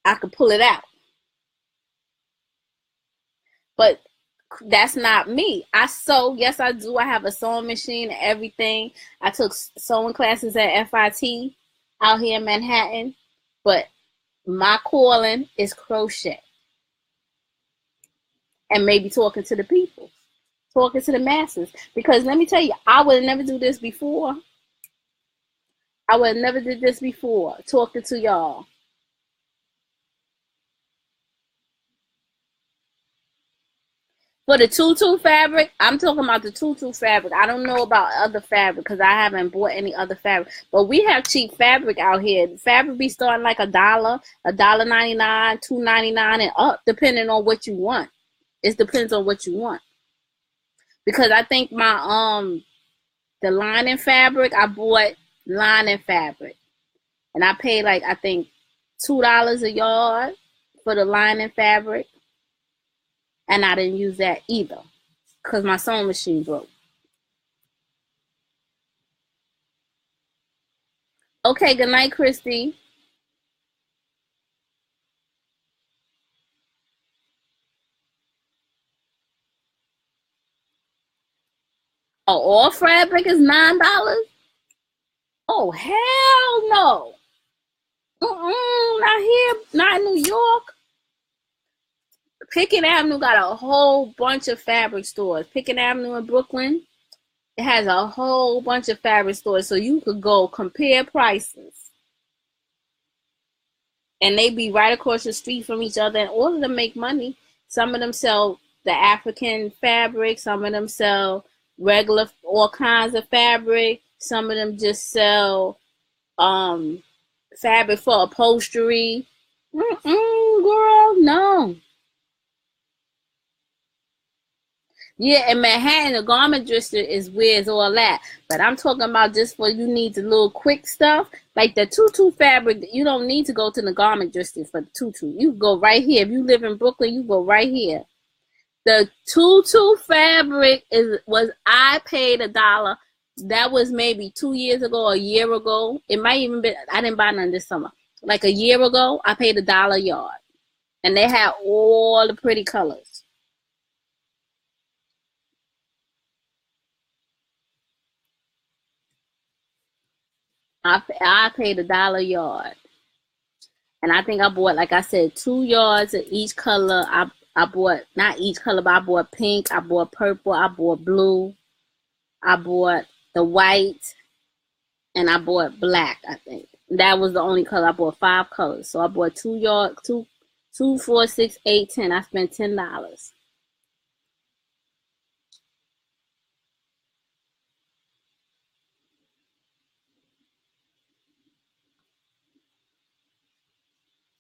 I can pull it out. But that's not me. I sew. Yes, I do. I have a sewing machine and everything. I took sewing classes at FIT out here in Manhattan. But my calling is crochet. And maybe talking to the people. Talking to the masses. Because let me tell you, I would never do this before. I would never did this before. Talking to y'all. For the tutu fabric, I'm talking about the tutu fabric. I don't know about other fabric because I haven't bought any other fabric. But we have cheap fabric out here. The fabric be starting like $1, $1.99, $2.99, and up, depending on what you want. It depends on what you want. Because I think my the lining fabric, I bought lining fabric, and I paid like I think $2 a yard for the lining fabric. And I didn't use that either because my sewing machine broke. Okay, good night, Christy. Oh, all fabric is $9? Oh, hell no. Not here, not in New York. Pickens Avenue got a whole bunch of fabric stores. Pickens Avenue in Brooklyn, it has a whole bunch of fabric stores. So you could go compare prices. And they be right across the street from each other. And all of them make money. Some of them sell the African fabric. Some of them sell regular, all kinds of fabric. Some of them just sell fabric for upholstery. Girl, no. Yeah, in Manhattan, the garment district is where it's all that. But I'm talking about just for you need the little quick stuff. Like the tutu fabric, you don't need to go to the garment district for the tutu. You go right here. If you live in Brooklyn, you go right here. The tutu fabric I paid $1. That was maybe 2 years ago, a year ago. It might even be, I didn't buy none this summer. Like a year ago, I paid $1 a yard. And they had all the pretty colors. I paid $1 a yard. And I think I bought, like I said, 2 yards of each color. I bought, not each color, but I bought pink, I bought purple, I bought blue, I bought the white, and I bought black, I think. That was the only color. I bought 5 colors. So I bought 2 yards, 2, 4, 6, 8, 10. I spent $10.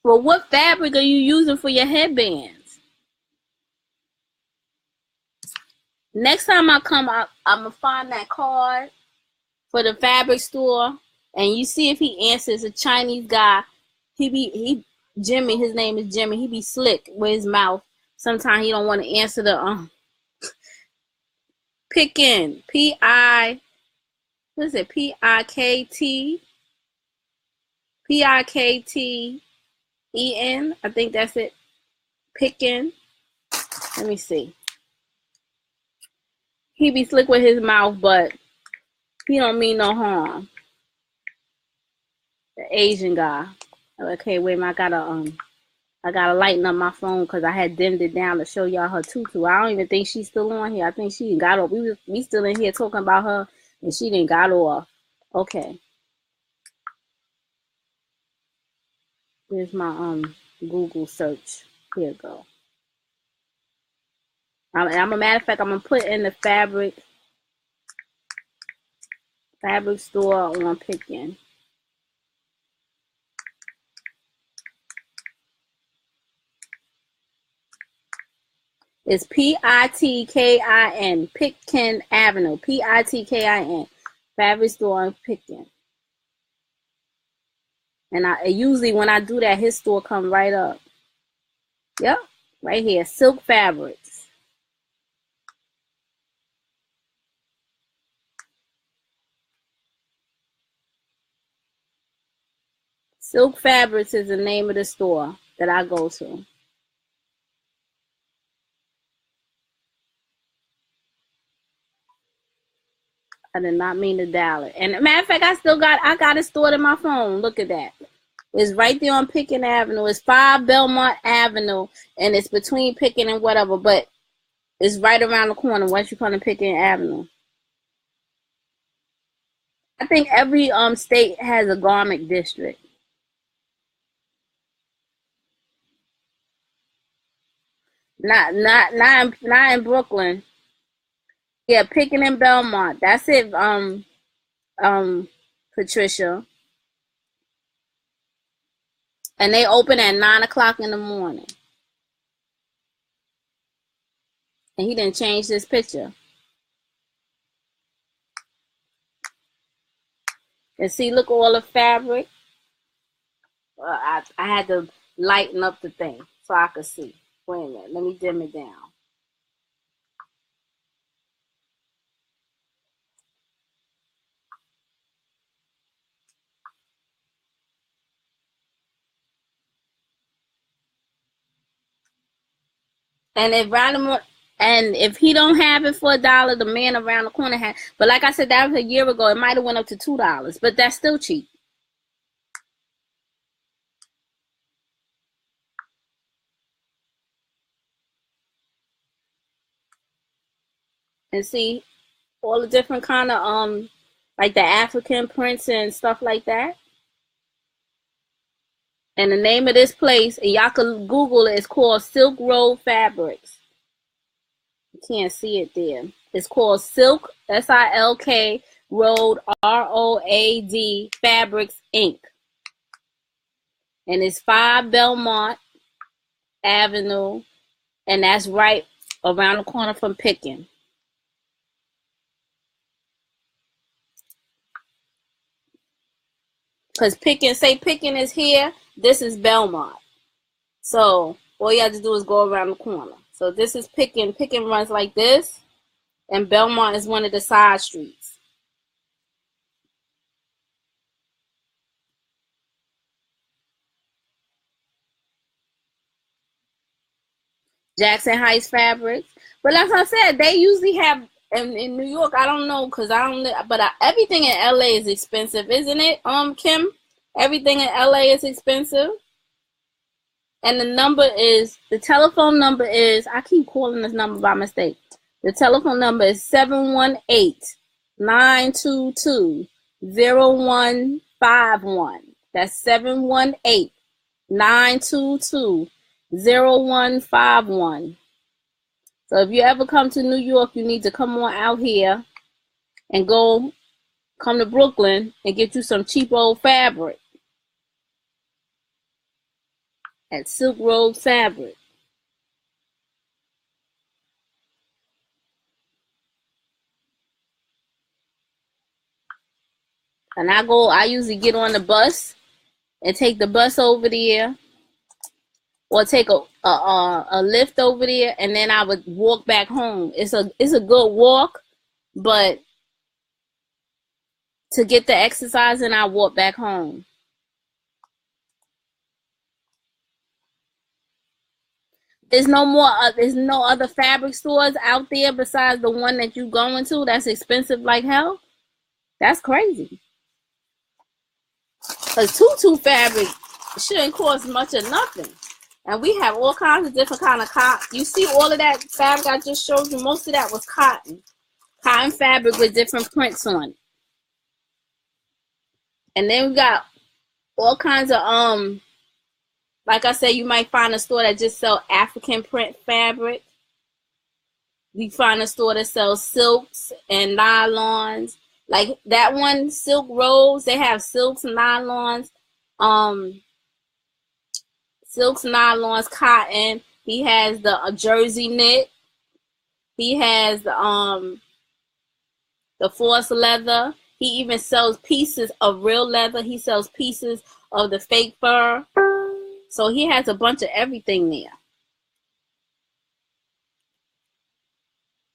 Well, what fabric are you using for your headbands? Next time I come, I'm going to find that card for the fabric store, and you see if he answers. A Chinese guy. Jimmy, his name is Jimmy. He be slick with his mouth. Sometimes he don't want to answer the Pickens, what is it? Pikt, Pikten. I think that's it. Pickens. Let me see. He be slick with his mouth, but he don't mean no harm. The Asian guy. Okay, wait a minute. I gotta lighten up my phone because I had dimmed it down to show y'all her tutu. I don't even think she's still on here. I think she got off. We still in here talking about her, and she didn't got off. Okay. Here's my Google search. Here we go. I'm a matter of fact, I'm gonna put in the fabric store on Pickin. It's Pitkin, Pitkin Avenue, Pitkin, fabric store on Pickin. And I usually when I do that, his store come right up. Yep, right here, Silk Fabrics. Silk Fabrics is the name of the store that I go to. I did not mean to dial it. And matter of fact, I got it stored in my phone. Look at that. It's right there on Pickin Avenue. It's 5 Belmont Avenue, and it's between Pickin and whatever, but it's right around the corner once you come to Pickin Avenue. I think every state has a garment district. Not in Brooklyn. Yeah, Pickin and Belmont. That's it. Patricia. And they open at 9 o'clock in the morning. And he didn't change this picture. And see, look all the fabric. I had to lighten up the thing so I could see. Wait a minute, let me dim it down. And if he don't have it for $1, the man around the corner had. But like I said, that was a year ago. It might have went up to $2, but that's still cheap. And see all the different kind of like the African prints and stuff like that. And the name of this place, and y'all can Google it, it's called Silk Road Fabrics. You can't see it there. It's called Silk, SILK Road, ROAD Fabrics Inc. And it's 5 Belmont Avenue, and that's right around the corner from Pickin. Because Pickin is here, this is Belmont. So all you have to do is go around the corner. So this is Pickin. Pickin runs like this, and Belmont is one of the side streets. Jackson Heights Fabrics. But like I said, they usually have in New York. I don't know because I don't. But everything in LA is expensive, isn't it? Kim, everything in LA is expensive. And the telephone number is. I keep calling this number by mistake. The telephone number is 718-922-0151. That's 718-922-0151. So if you ever come to New York, you need to come on out here and come to Brooklyn and get you some cheap old fabric at Silk Road Fabric. And I usually get on the bus and take the bus over there, or take a lift over there, and then I would walk back home. It's a good walk, but to get the exercise, and I walk back home. There's no other fabric stores out there besides the one that you going to that's expensive like hell. That's crazy. Because tutu fabric shouldn't cost much or nothing. And we have all kinds of different kind of cotton. You see all of that fabric I just showed you? Most of that was cotton. Cotton fabric with different prints on it. And then we got all kinds of, like I said, you might find a store that just sell African print fabric. You find a store that sells silks and nylons. Like that one, Silk Rose, they have silks and nylons, cotton. He has the jersey knit. He has the forced leather. He even sells pieces of real leather. He sells pieces of the fake fur. So he has a bunch of everything there.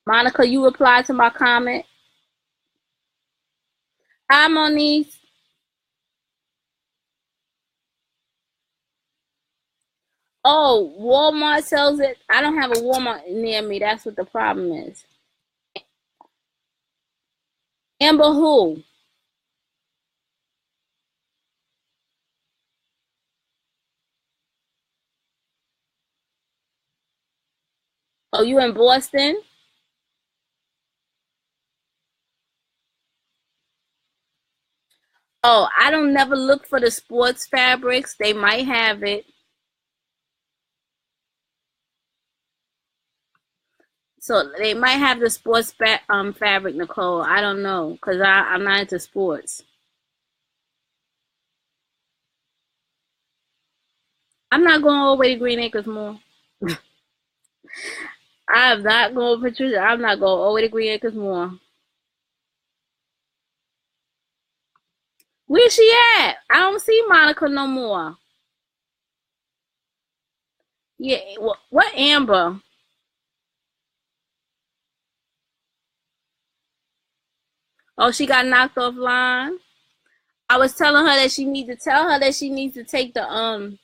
Monica, you replied to my comment. Hi, Monique. Oh, Walmart sells it. I don't have a Walmart near me. That's what the problem is. Amber who? Oh, you in Boston? Oh, I don't never look for the sports fabrics. They might have it. So they might have the sports fabric, Nicole. I don't know because I'm not into sports. I'm not going all the way to Green Acres Mall. I am not going, Patricia. I'm not going all the way to Green Acres Mall. Where's she at? I don't see Monica no more. Yeah, what Amber? Oh, she got knocked offline. I was telling her that she needs to take the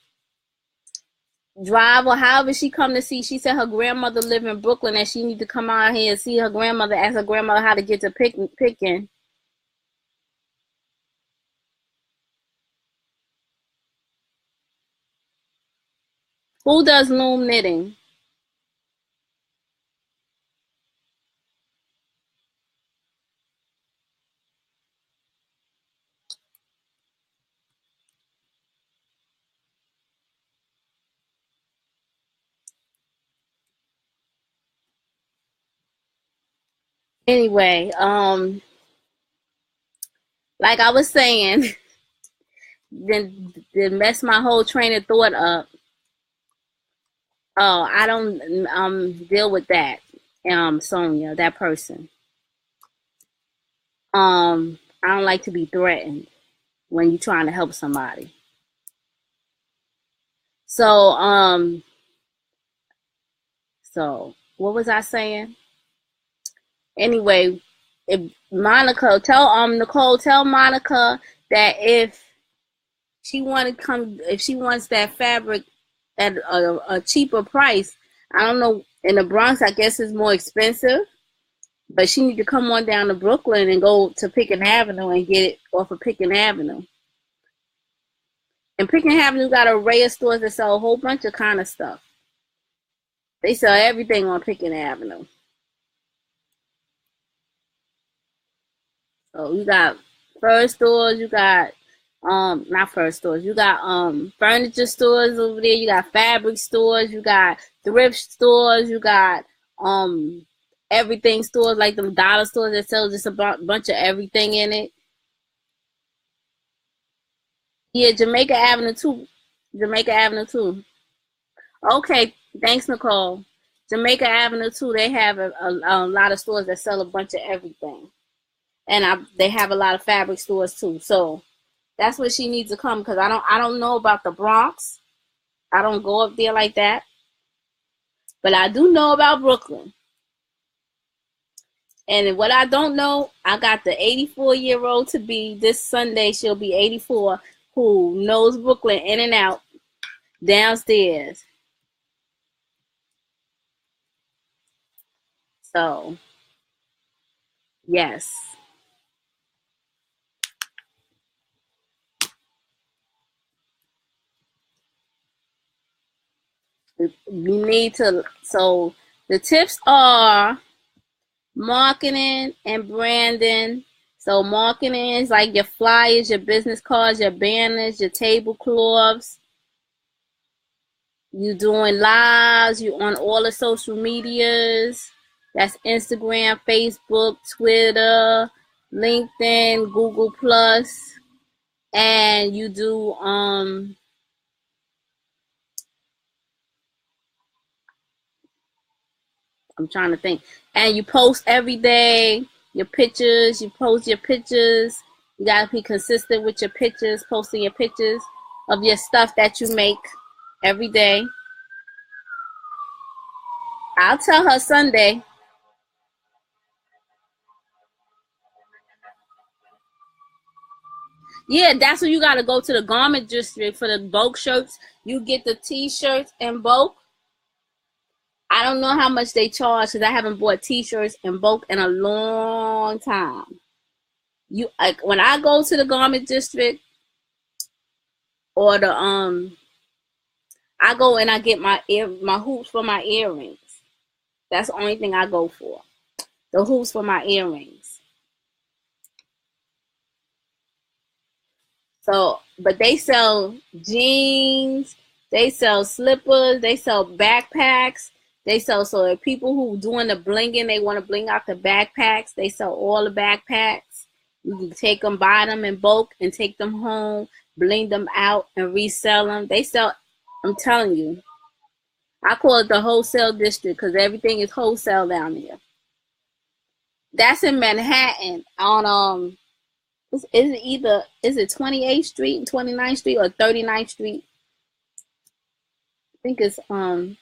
drive or however she come to see. She said her grandmother live in Brooklyn and she need to come out here and see her grandmother. Ask her grandmother how to get to picking. Who does loom knitting? Anyway, like I was saying, then mess my whole train of thought up. Oh, I don't deal with that. Sonia, that person. I don't like to be threatened when you're trying to help somebody. So, what was I saying? Anyway, if Monica Nicole, tell Monica that if she wants that fabric at a cheaper price, I don't know, in the Bronx, I guess it's more expensive, but she need to come on down to Brooklyn and go to Pickens Avenue and get it off of Pickens Avenue. And Pickens Avenue got an array of stores that sell a whole bunch of kind of stuff. They sell everything on Pickens Avenue. So you got fur stores, you got not fur stores, you got furniture stores over there, you got fabric stores, you got thrift stores, you got everything stores like them dollar stores that sell just a bunch of everything in it. Yeah, Jamaica Avenue too. Jamaica Avenue too. Okay, thanks, Nicole. Jamaica Avenue too. They have a lot of stores that sell a bunch of everything, and they have a lot of fabric stores too. So that's where she needs to come because I don't know about the Bronx. I don't go up there like that, but I do know about Brooklyn. And what I don't know, I got the 84-year-old to be this Sunday. She'll be 84, who knows Brooklyn in and out downstairs. So, yes. You need to, so the tips are marketing and branding. So marketing is like your flyers, your business cards, your banners, your tablecloths. You doing lives, you on all the social medias. That's Instagram, Facebook, Twitter, LinkedIn, Google Plus, and you do I'm trying to think. And you post every day your pictures. You post your pictures. You gotta be consistent with your pictures, posting your pictures of your stuff that you make every day. I'll tell her Sunday. Yeah, that's when you gotta go to the garment district for the bulk shirts. You get the t-shirts in bulk. I don't know how much they charge because I haven't bought t-shirts in bulk in a long time. You like when I go to the garment district or the I go and I get my hoops for my earrings. That's the only thing I go for. The hoops for my earrings. So, but they sell jeans, they sell slippers, they sell backpacks, they sell, so if people who doing the blinging, they want to bling out the backpacks, they sell all the backpacks. You can take them, buy them in bulk and take them home, bling them out and resell them. They sell, I'm telling you, I call it the wholesale district because everything is wholesale down there. That's in Manhattan on is it 28th Street and 29th Street or 39th Street? I think it's the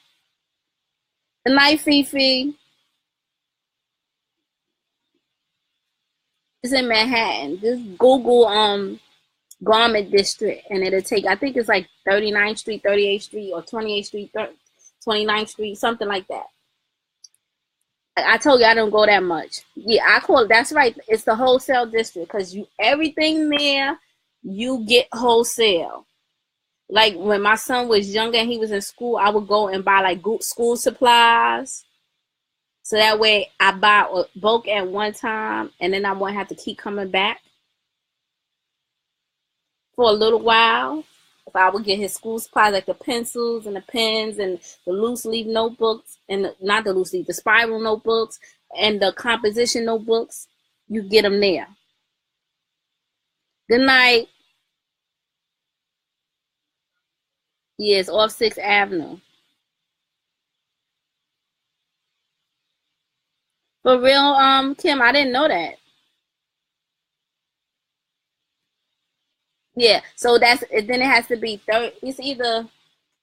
night Fifi is in Manhattan. Just Google garment district and it'll take, I think it's like 39th Street, 38th Street or 28th Street, 29th Street, something like that. I told you I don't go that much. Yeah, I call it, that's right. It's the wholesale district because you everything there you get wholesale. Like when my son was younger and he was in school, I would go and buy like school supplies. So that way I buy bulk at one time and then I won't have to keep coming back for a little while. If I would get his school supplies, like the pencils and the pens and the loose leaf notebooks, and not the loose leaf, the spiral notebooks and the composition notebooks, you get them there. Good night. Yes, off 6th Avenue. For real, Kim, I didn't know that. Yeah, so then it has to be it's either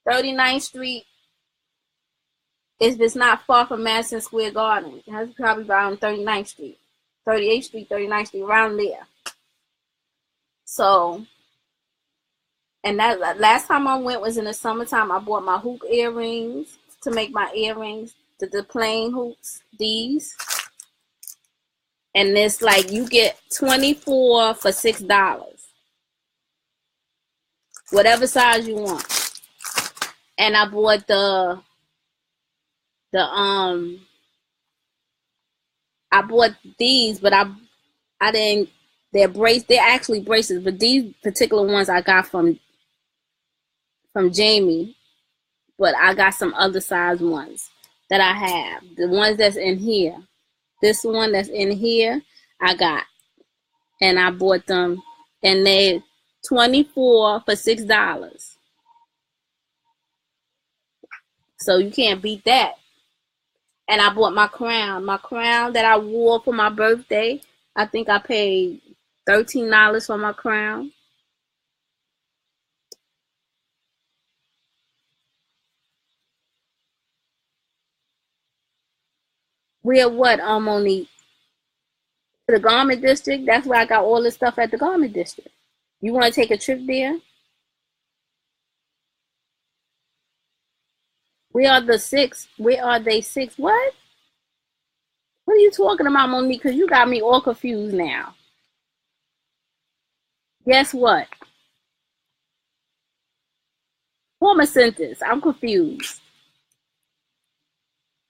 39th Street if it's not far from Madison Square Garden. It has to probably be around 39th Street, 38th Street, 39th Street, around there. So, and that last time I went was in the summertime. I bought my hoop earrings to make my earrings, the plain hoops, these. And it's like you get 24 for $6. Whatever size you want. And I bought I bought these, but I didn't, they're actually bracelets, but these particular ones I got from Jamie, but I got some other size ones that I have. The ones that's in here. This one that's in here, I got. And I bought them and they 24 for $6. So you can't beat that. And I bought my crown. My crown that I wore for my birthday. I think I paid $13 for my crown. We're what, Monique? To the garment district. That's where I got all the stuff at the garment district. You want to take a trip there? Where are the 6? Where are they 6? What? What are you talking about, Monique? Because you got me all confused now. Guess what? Form a sentence. I'm confused.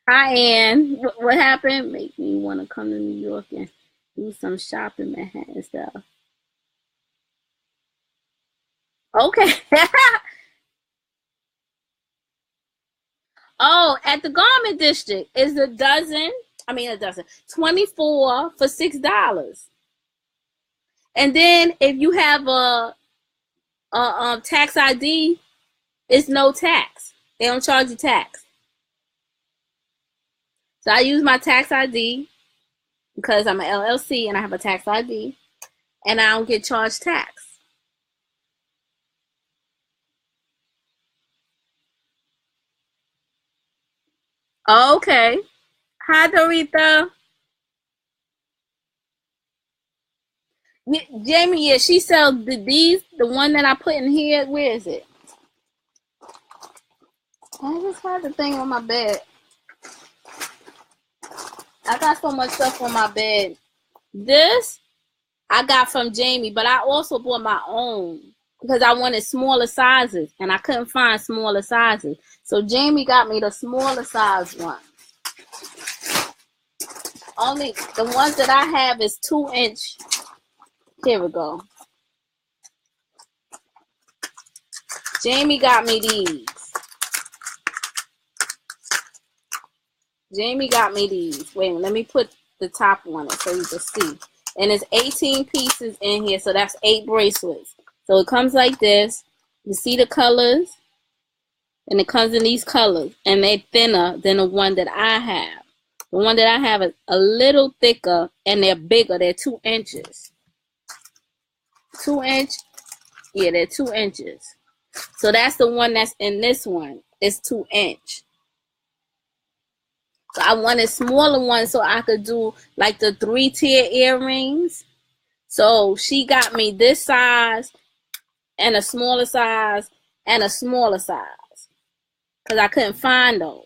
Hi, Ann. What happened? Make me want to come to New York and do some shopping, Manhattan stuff. Okay. Oh, at the garment district is a dozen. I mean, a dozen. 24 for $6. And then if you have a tax ID, it's no tax. They don't charge you tax. So I use my tax ID because I'm an LLC and I have a tax ID, and I don't get charged tax. Okay. Hi, Dorita. Jamie, yeah, she sells the one that I put in here. Where is it? I just had the thing on my bed. I got so much stuff on my bed. This I got from Jamie, but I also bought my own because I wanted smaller sizes and I couldn't find smaller sizes. So Jamie got me the smaller size one. Only the ones that I have is 2-inch. Here we go. Jamie got me these. Jamie got me these. Wait a minute, let me put the top on it so you can see. And it's 18 pieces in here, so that's 8 bracelets. So it comes like this. You see the colors? And it comes in these colors. And they're thinner than the one that I have. The one that I have is a little thicker and they're bigger. They're 2 inches. 2 inch? Yeah, they're 2 inches. So that's the one that's in this one. It's 2 inch. So I wanted smaller ones so I could do like the 3-tier earrings. So she got me this size and a smaller size and a smaller size. Because I couldn't find those.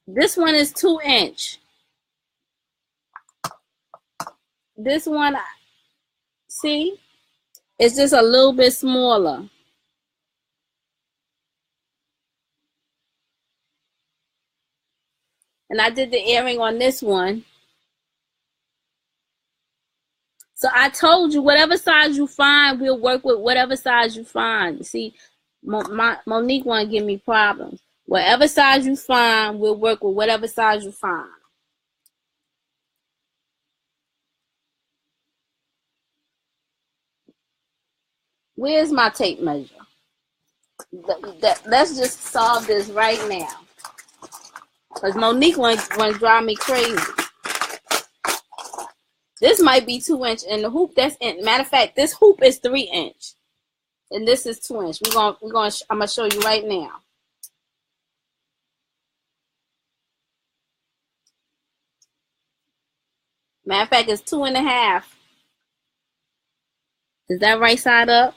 This one is 2 inch. This one, see? It's just a little bit smaller. And I did the earring on this one. So I told you, whatever size you find, we'll work with whatever size you find. See, Monique want to give me problems. Whatever size you find, we'll work with whatever size you find. Where's my tape measure? Let's just solve this right now. Because Monique want to drive me crazy. This might be 2 inch, and the hoop that's in. Matter of fact, this hoop is 3 inch, and this is 2 inch. I'm gonna show you right now. Matter of fact, it's 2.5. Is that right side up?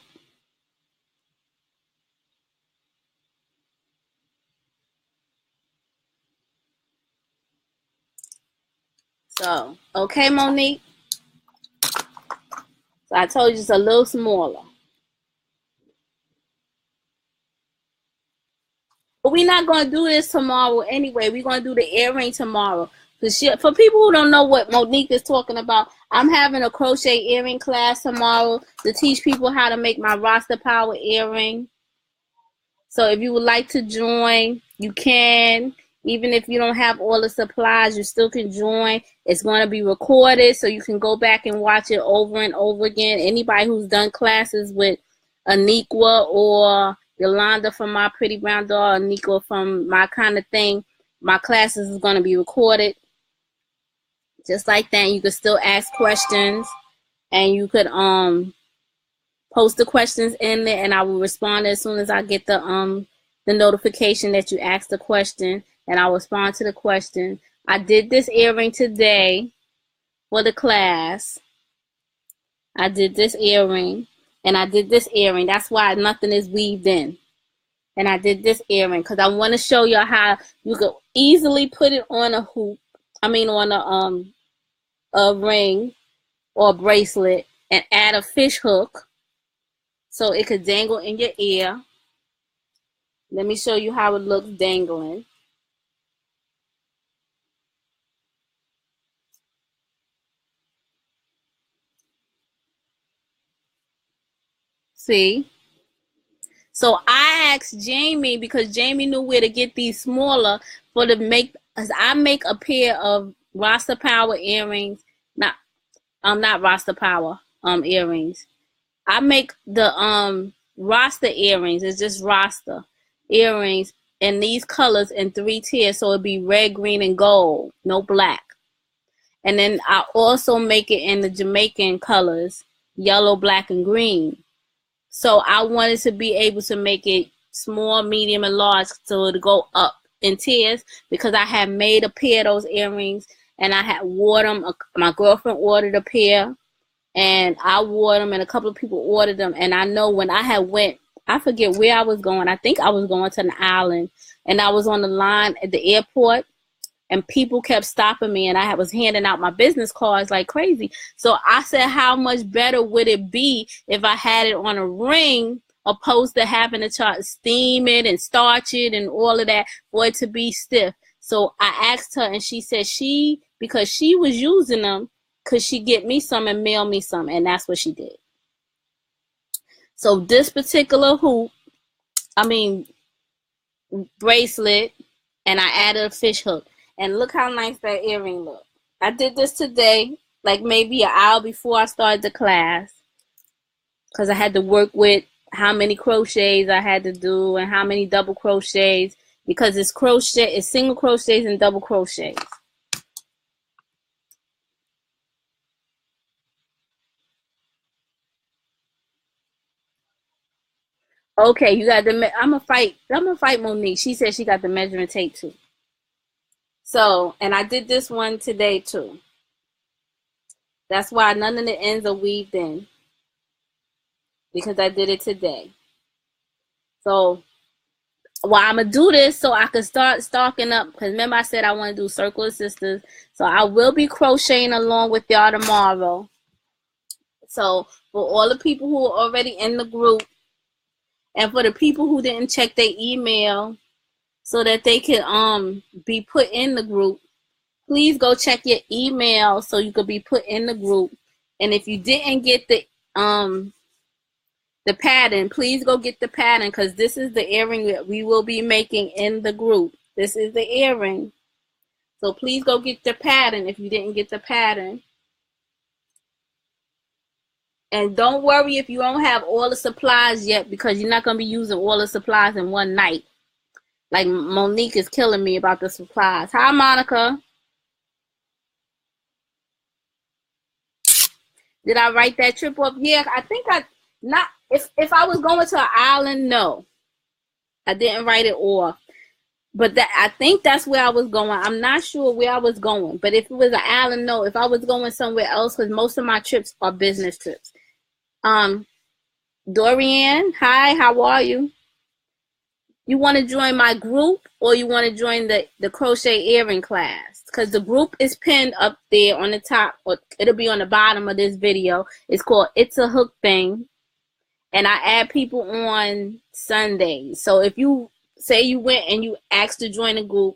So, okay, Monique. So I told you it's a little smaller. But we're not going to do this tomorrow anyway. We're going to do the earring tomorrow. For people who don't know what Monique is talking about, I'm having a crochet earring class tomorrow to teach people how to make my Rasta Power earring. So if you would like to join, you can. Even if you don't have all the supplies, you still can join. It's going to be recorded, so you can go back and watch it over and over again. Anybody who's done classes with Aniqua or Yolanda from My Pretty Brown Doll, Aniqua from My Kind of Thing, my classes is going to be recorded. Just like that, you could still ask questions, and you could post the questions in there, and I will respond as soon as I get the notification that you asked the question, and I'll respond to the question. I did this earring today for the class. I did this earring, and I did this earring. That's why nothing is weaved in. And I did this earring because I want to show you how you could easily put it on a hoop. I mean, on a ring or a bracelet, and add a fish hook so it could dangle in your ear. Let me show you how it looks dangling. See? So I asked Jamie, because Jamie knew where to get these smaller for the make. As I make a pair of Rasta Power earrings, not Rasta Power earrings. I make the Rasta earrings. It's just Rasta earrings in these colors in 3 tiers, so it'd be red, green, and gold, no black. And then I also make it in the Jamaican colors, yellow, black, and green. So I wanted to be able to make it small, medium, and large, so it'll go up in tiers, because I had made a pair of those earrings and I had wore them. My girlfriend ordered a pair and I wore them, and a couple of people ordered them. And I know when I had went, I forget where I was going. I think I was going to an island, and I was on the line at the airport, and people kept stopping me, and I was handing out my business cards like crazy. So I said, how much better would it be if I had it on a ring, opposed to having to try to steam it and starch it and all of that for it to be stiff? So I asked her, and she said because she was using them, could she get me some and mail me some? And that's what she did. So this particular bracelet, and I added a fish hook. And look how nice that earring look. I did this today, like maybe an hour before I started the class, because I had to work with how many crochets I had to do and how many double crochets, because it's single crochets and double crochets. Okay, you got I'm gonna fight Monique. She said she got the measuring tape too. So, and I did this one today too. That's why none of the ends are weaved in, because I did it today. So, well, I'm gonna do this so I can start stocking up, because remember I said I want to do Circle of Sisters. So I will be crocheting along with y'all tomorrow. So for all the people who are already in the group, and for the people who didn't check their email so that they can be put in the group, please go check your email so you could be put in the group. And if you didn't get the pattern, please go get the pattern, because this is the earring that we will be making in the group. This is the earring. So please go get the pattern if you didn't get the pattern. And don't worry if you don't have all the supplies yet, because you're not going to be using all the supplies in one night. Like Monique is killing me about the supplies. Hi, Monica. Did I write that trip off? Yeah, I think if I was going to an island, no. I didn't write it off. But I think that's where I was going. I'm not sure where I was going. But if it was an island, no. If I was going somewhere else, because most of my trips are business trips. Dorian, hi, how are you? You want to join my group, or you want to join the crochet earring class? Because the group is pinned up there on the top, or it'll be on the bottom of this video. It's called It's a Hook Thing. And I add people on Sundays. So if you say you went and you asked to join a group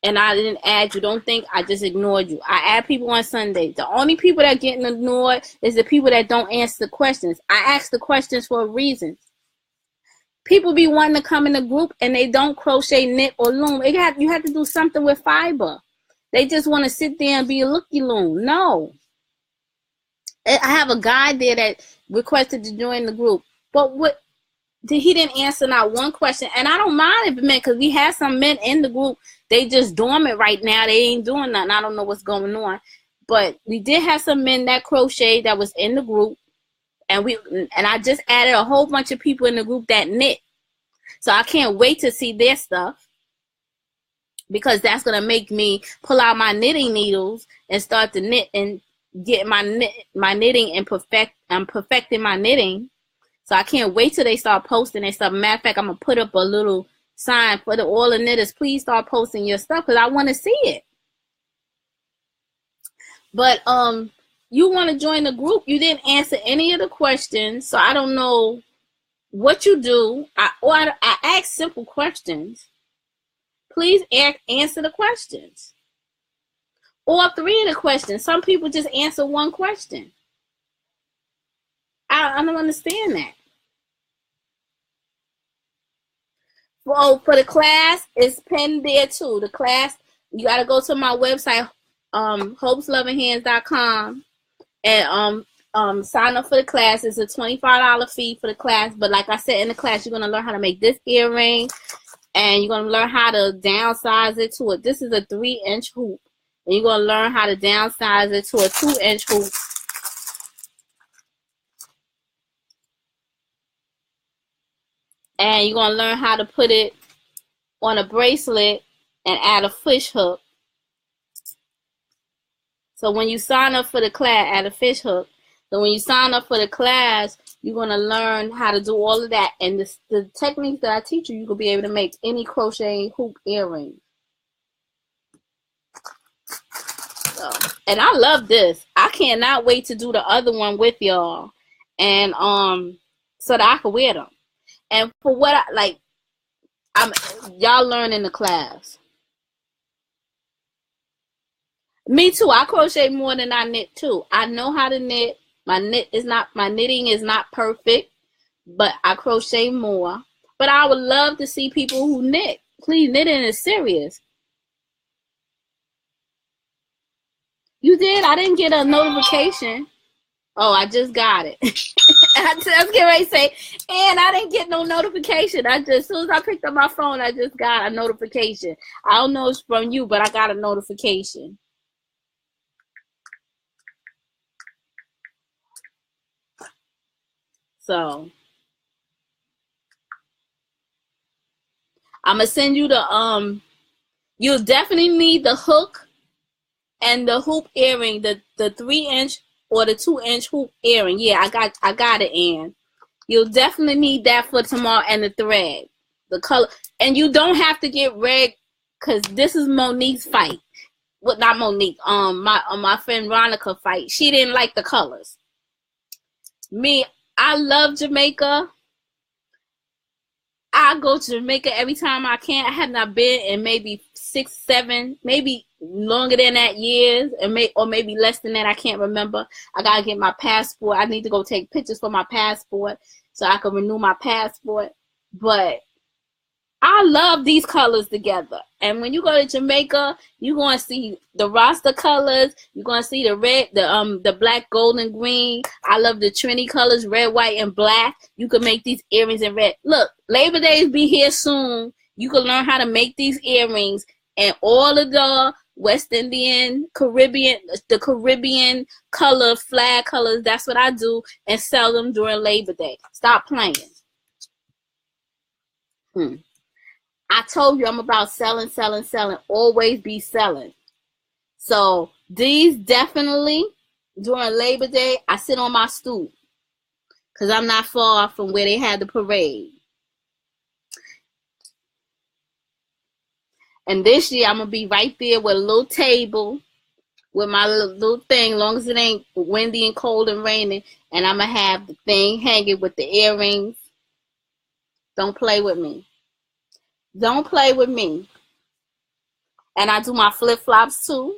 and I didn't add you, don't think I just ignored you. I add people on Sundays. The only people that are getting ignored is the people that don't answer the questions. I ask the questions for a reason. People be wanting to come in the group and they don't crochet, knit, or loom. You have to do something with fiber. They just want to sit there and be a looky loom. No. I have a guy there that requested to join the group, but he didn't answer not one question. And I don't mind if it meant, because we had some men in the group, they just dormant right now. They ain't doing nothing. I don't know what's going on. But we did have some men that crochet that was in the group, and I just added a whole bunch of people in the group that knit. So I can't wait to see their stuff, because that's gonna make me pull out my knitting needles and start to knit and get my knitting and perfecting my knitting. So I can't wait till they start posting and stuff. Matter of fact, I'm gonna put up a little sign for all the knitters. Please start posting your stuff, because I want to see it. But you want to join the group? You didn't answer any of the questions, so I don't know what you do. I ask simple questions. Please answer the questions. Or 3 of the questions. Some people just answer one question. I don't understand that. For the class, it's pinned there too. The class, you got to go to my website, hopeslovinghands.com, and sign up for the class. It's a $25 fee for the class. But like I said, in the class, you're gonna learn how to make this earring, and you're gonna learn how to downsize it to it. This is a 3-inch hoop, and you're gonna learn how to downsize it to a 2-inch hoop. And you're gonna learn how to put it on a bracelet and add a fish hook. So when you sign up for the class, add a fish hook. So when you sign up for the class, you're going to learn how to do all of that. And the techniques that I teach you, you will be able to make any crochet hoop earring. So, and I love this. I cannot wait to do the other one with y'all. And so that I can wear them. And for what I like, y'all learn in the class. Me too. I crochet more than I knit too. I know how to knit. My knitting is not perfect, but I crochet more. But I would love to see people who knit. Please, knitting is serious. You did? I didn't get a notification. Oh, I just got it. I was getting ready to say, and I didn't get no notification. As soon as I picked up my phone, I just got a notification. I don't know if it's from you, but I got a notification. So I'm gonna send you the you'll definitely need the hook and the hoop earring, the 3-inch or the 2-inch hoop earring. Yeah, I got it in. You'll definitely need that for tomorrow, and the thread, the color. And you don't have to get red, because this is Monique's fight. Well, not Monique, my friend Ronica fight. She didn't like the colors. Me, I love Jamaica. I go to Jamaica every time I can. I have not been in maybe 6, 7, maybe longer than that years, or maybe less than that. I can't remember. I gotta get my passport. I need to go take pictures for my passport so I can renew my passport. But I love these colors together. And when you go to Jamaica, you're going to see the Rasta colors. You're going to see the red, the black, gold, and green. I love the Trini colors, red, white, and black. You can make these earrings in red. Look, Labor Day be here soon. You can learn how to make these earrings. And all of the West Indian, Caribbean, the Caribbean color, flag colors, that's what I do. And sell them during Labor Day. Stop playing. I told you I'm about selling. Always be selling. So these definitely, during Labor Day, I sit on my stoop, because I'm not far from where they had the parade. And this year, I'm going to be right there with a little table, with my little thing, long as it ain't windy and cold and raining. And I'm going to have the thing hanging with the earrings. Don't play with me. Don't play with me. And I do my flip-flops too.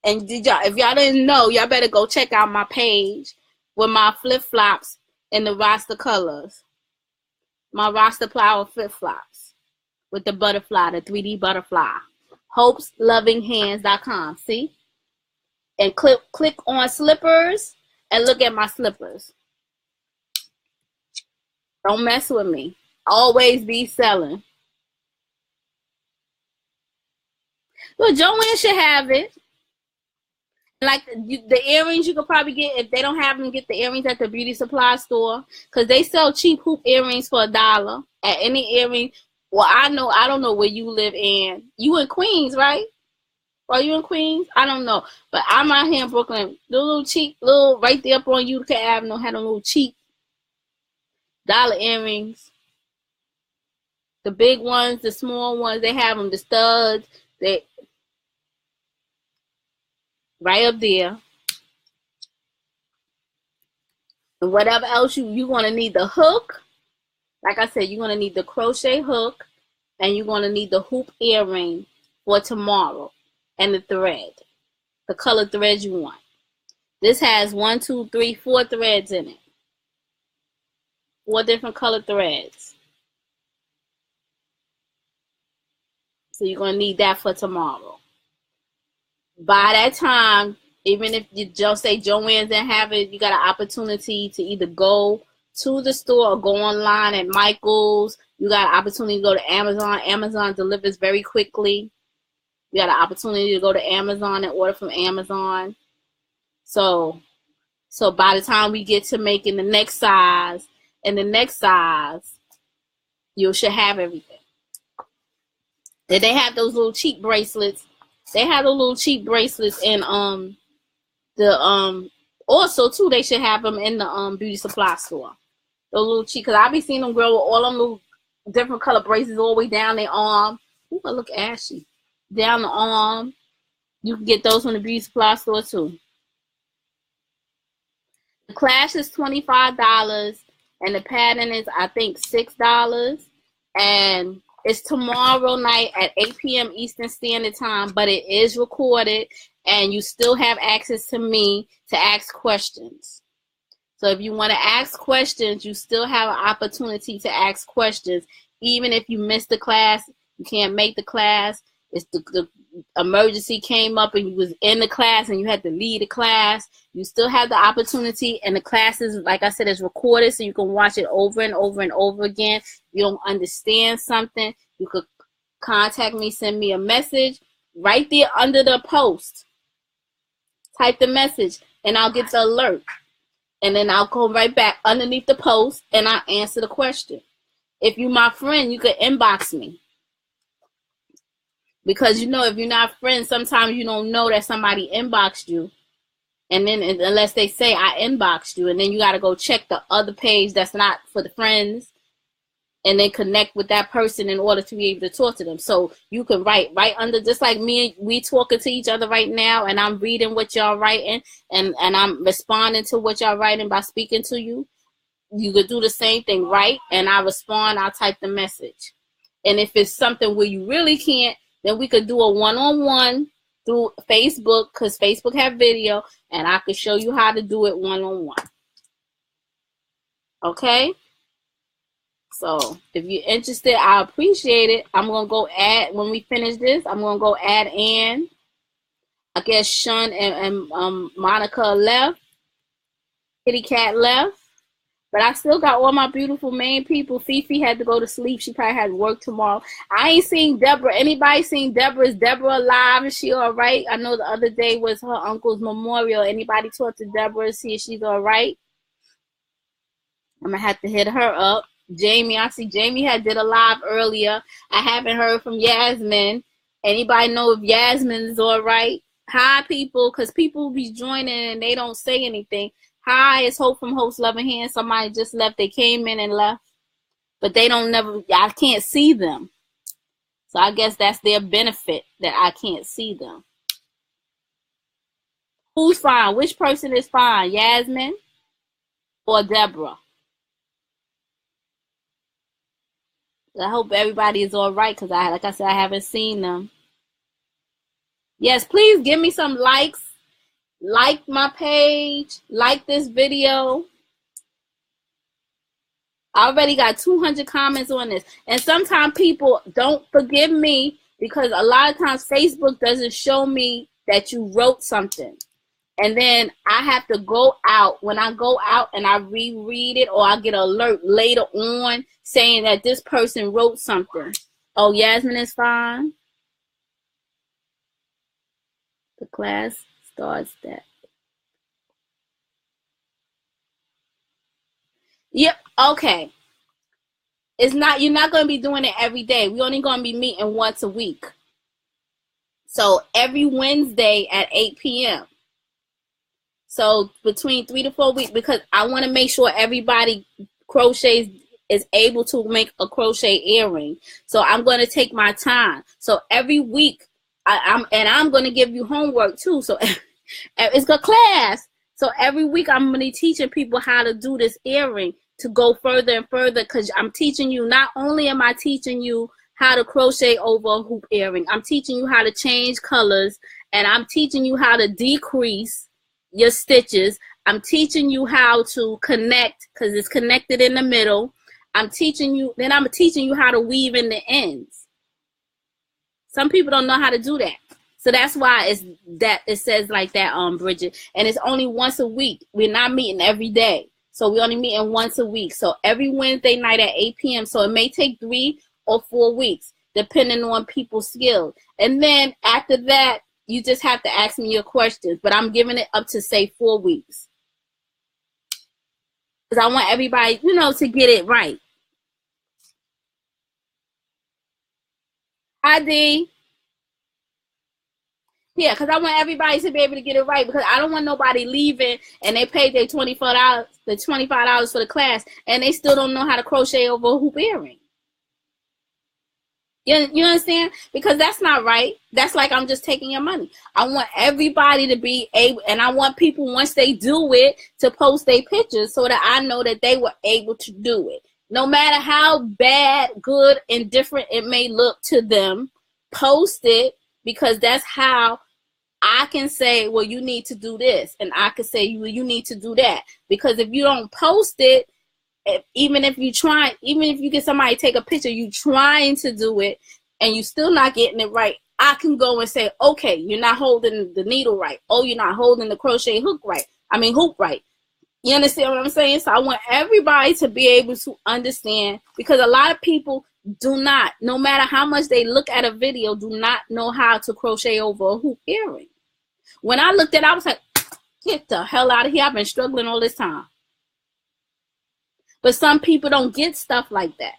And if y'all didn't know, y'all better go check out my page with my flip-flops in the Rasta colors. My Rasta flower flip-flops with the butterfly, the 3D butterfly. hopeslovinghands.com. See? And click on slippers and look at my slippers. Don't mess with me. Always be selling. Well, Joanne should have it. Like the earrings, you could probably get, if they don't have them, get the earrings at the beauty supply store, because they sell cheap hoop earrings for $1 at any earring. Well, I don't know where you live in. You in Queens, right? Are you in Queens? I don't know, but I'm out here in Brooklyn. The little cheap, right there up on Utica Avenue, had a little cheap $1 earrings. The big ones, the small ones, they have them. The studs, they right up there. And whatever else you're going to need the hook. Like I said, you're going to need the crochet hook, and you're going to need the hoop earring for tomorrow, and the thread, the color threads you want. This has 1, 2, 3, 4 threads in it. 4 different color threads. So you're going to need that for tomorrow. By that time, even if you just say Joann's didn't have it, you got an opportunity to either go to the store or go online at Michael's. You got an opportunity to go to Amazon. Amazon delivers very quickly. You got an opportunity to go to Amazon and order from Amazon. So by the time we get to making the next size, you should have everything. Did they have those little cheap bracelets? They had those little cheap bracelets in also too, they should have them in the beauty supply store. Those little cheap, because I be seeing them girl with all them little different color bracelets all the way down their arm. Ooh, I look ashy. Down the arm. You can get those from the beauty supply store too. The class is $25 and the pattern is I think $6. And it's tomorrow night at 8 p.m. Eastern Standard Time, but it is recorded and you still have access to me to ask questions. So if you want to ask questions, you still have an opportunity to ask questions. Even if you missed the class, you can't make the class. It's the emergency came up and you was in the class and you had to leave the class. You still have the opportunity, and the class is, like I said, is recorded so you can watch it over and over and over again. If you don't understand something, you could contact me, send me a message right there under the post. Type the message and I'll get the alert. And then I'll go right back underneath the post and I'll answer the question. If you're my friend, you could inbox me. Because, you know, if you're not friends, sometimes you don't know that somebody inboxed you. And then unless they say I inboxed you, and then you got to go check the other page that's not for the friends and then connect with that person in order to be able to talk to them. So you can write right under, just like me, we talking to each other right now, and I'm reading what y'all writing and I'm responding to what y'all writing by speaking to you. You could do the same thing, right? And I respond, I'll type the message. And if it's something where you really can't, then we could do a one-on-one through Facebook, because Facebook have video, and I could show you how to do it one-on-one. Okay? So if you're interested, I appreciate it. I'm going to go add, when we finish this, I'm going to go add in. I guess Sean and Monica left. Kitty Cat left. But I still got all my beautiful main people. Fifi had to go to sleep. She probably had work tomorrow. I ain't seen Deborah. Anybody seen Deborah? Is Deborah alive? Is she all right? I know the other day was her uncle's memorial. Anybody talk to Deborah, see if she's all right? I'm going to have to hit her up. Jamie, I see Jamie had did a live earlier. I haven't heard from Yasmin. Anybody know if Yasmin is all right? Hi, people, because people be joining and they don't say anything. Hi, it's Hope from Hope's Loving Hands. Somebody just left. They came in and left. But they don't never, I can't see them. So I guess that's their benefit, that I can't see them. Who's fine? Which person is fine? Yasmin or Deborah? I hope everybody is all right, because like I said, I haven't seen them. Yes, please give me some likes. Like my page. Like this video. I already got 200 comments on this. And sometimes people don't forgive me, because a lot of times Facebook doesn't show me that you wrote something. And then I have to go out. When I go out and I reread it, or I get an alert later on saying that this person wrote something. Oh, Yasmin is fine. The class starts that. Yep. Okay. It's not, you're not going to be doing it every day. We're only going to be meeting once a week. So every Wednesday at 8 p.m. So between 3 to 4 weeks, because I want to make sure everybody crochets is able to make a crochet earring. So I'm going to take my time. So every week, I'm going to give you homework too. So it's a class. So every week I'm going to be teaching people how to do this earring to go further and further, because I'm teaching you, not only am I teaching you how to crochet over a hoop earring, I'm teaching you how to change colors, and I'm teaching you how to decrease your stitches. I'm teaching you how to connect, because it's connected in the middle. I'm teaching you how to weave in the ends. Some people don't know how to do that. So that's why it says like that, Bridget. And it's only once a week. We're not meeting every day. So we're only meeting once a week. So every Wednesday night at 8 p.m. So it may take 3 or 4 weeks, depending on people's skills. And then after that, you just have to ask me your questions. But I'm giving it up to, say, 4 weeks. Because I want everybody, to get it right. Hi, D. Yeah, because I want everybody to be able to get it right, because I don't want nobody leaving and they paid their $25 for the class and they still don't know how to crochet over a hoop earring. You understand? Because that's not right. That's like I'm just taking your money. I want everybody to be able, and I want people, once they do it, to post their pictures so that I know that they were able to do it. No matter how bad, good, and different it may look to them, post it, because that's how I can say, well, you need to do this. And I can say, well, you need to do that. Because if you don't post it, even if you get somebody to take a picture, you trying to do it and you still not getting it right, I can go and say, okay, you're not holding the needle right. Oh, you're not holding the crochet hook right. Hoop right. You understand what I'm saying? So I want everybody to be able to understand, because a lot of people do not, no matter how much they look at a video, do not know how to crochet over a hoop earring. When I looked at it, I was like, get the hell out of here. I've been struggling all this time. But some people don't get stuff like that.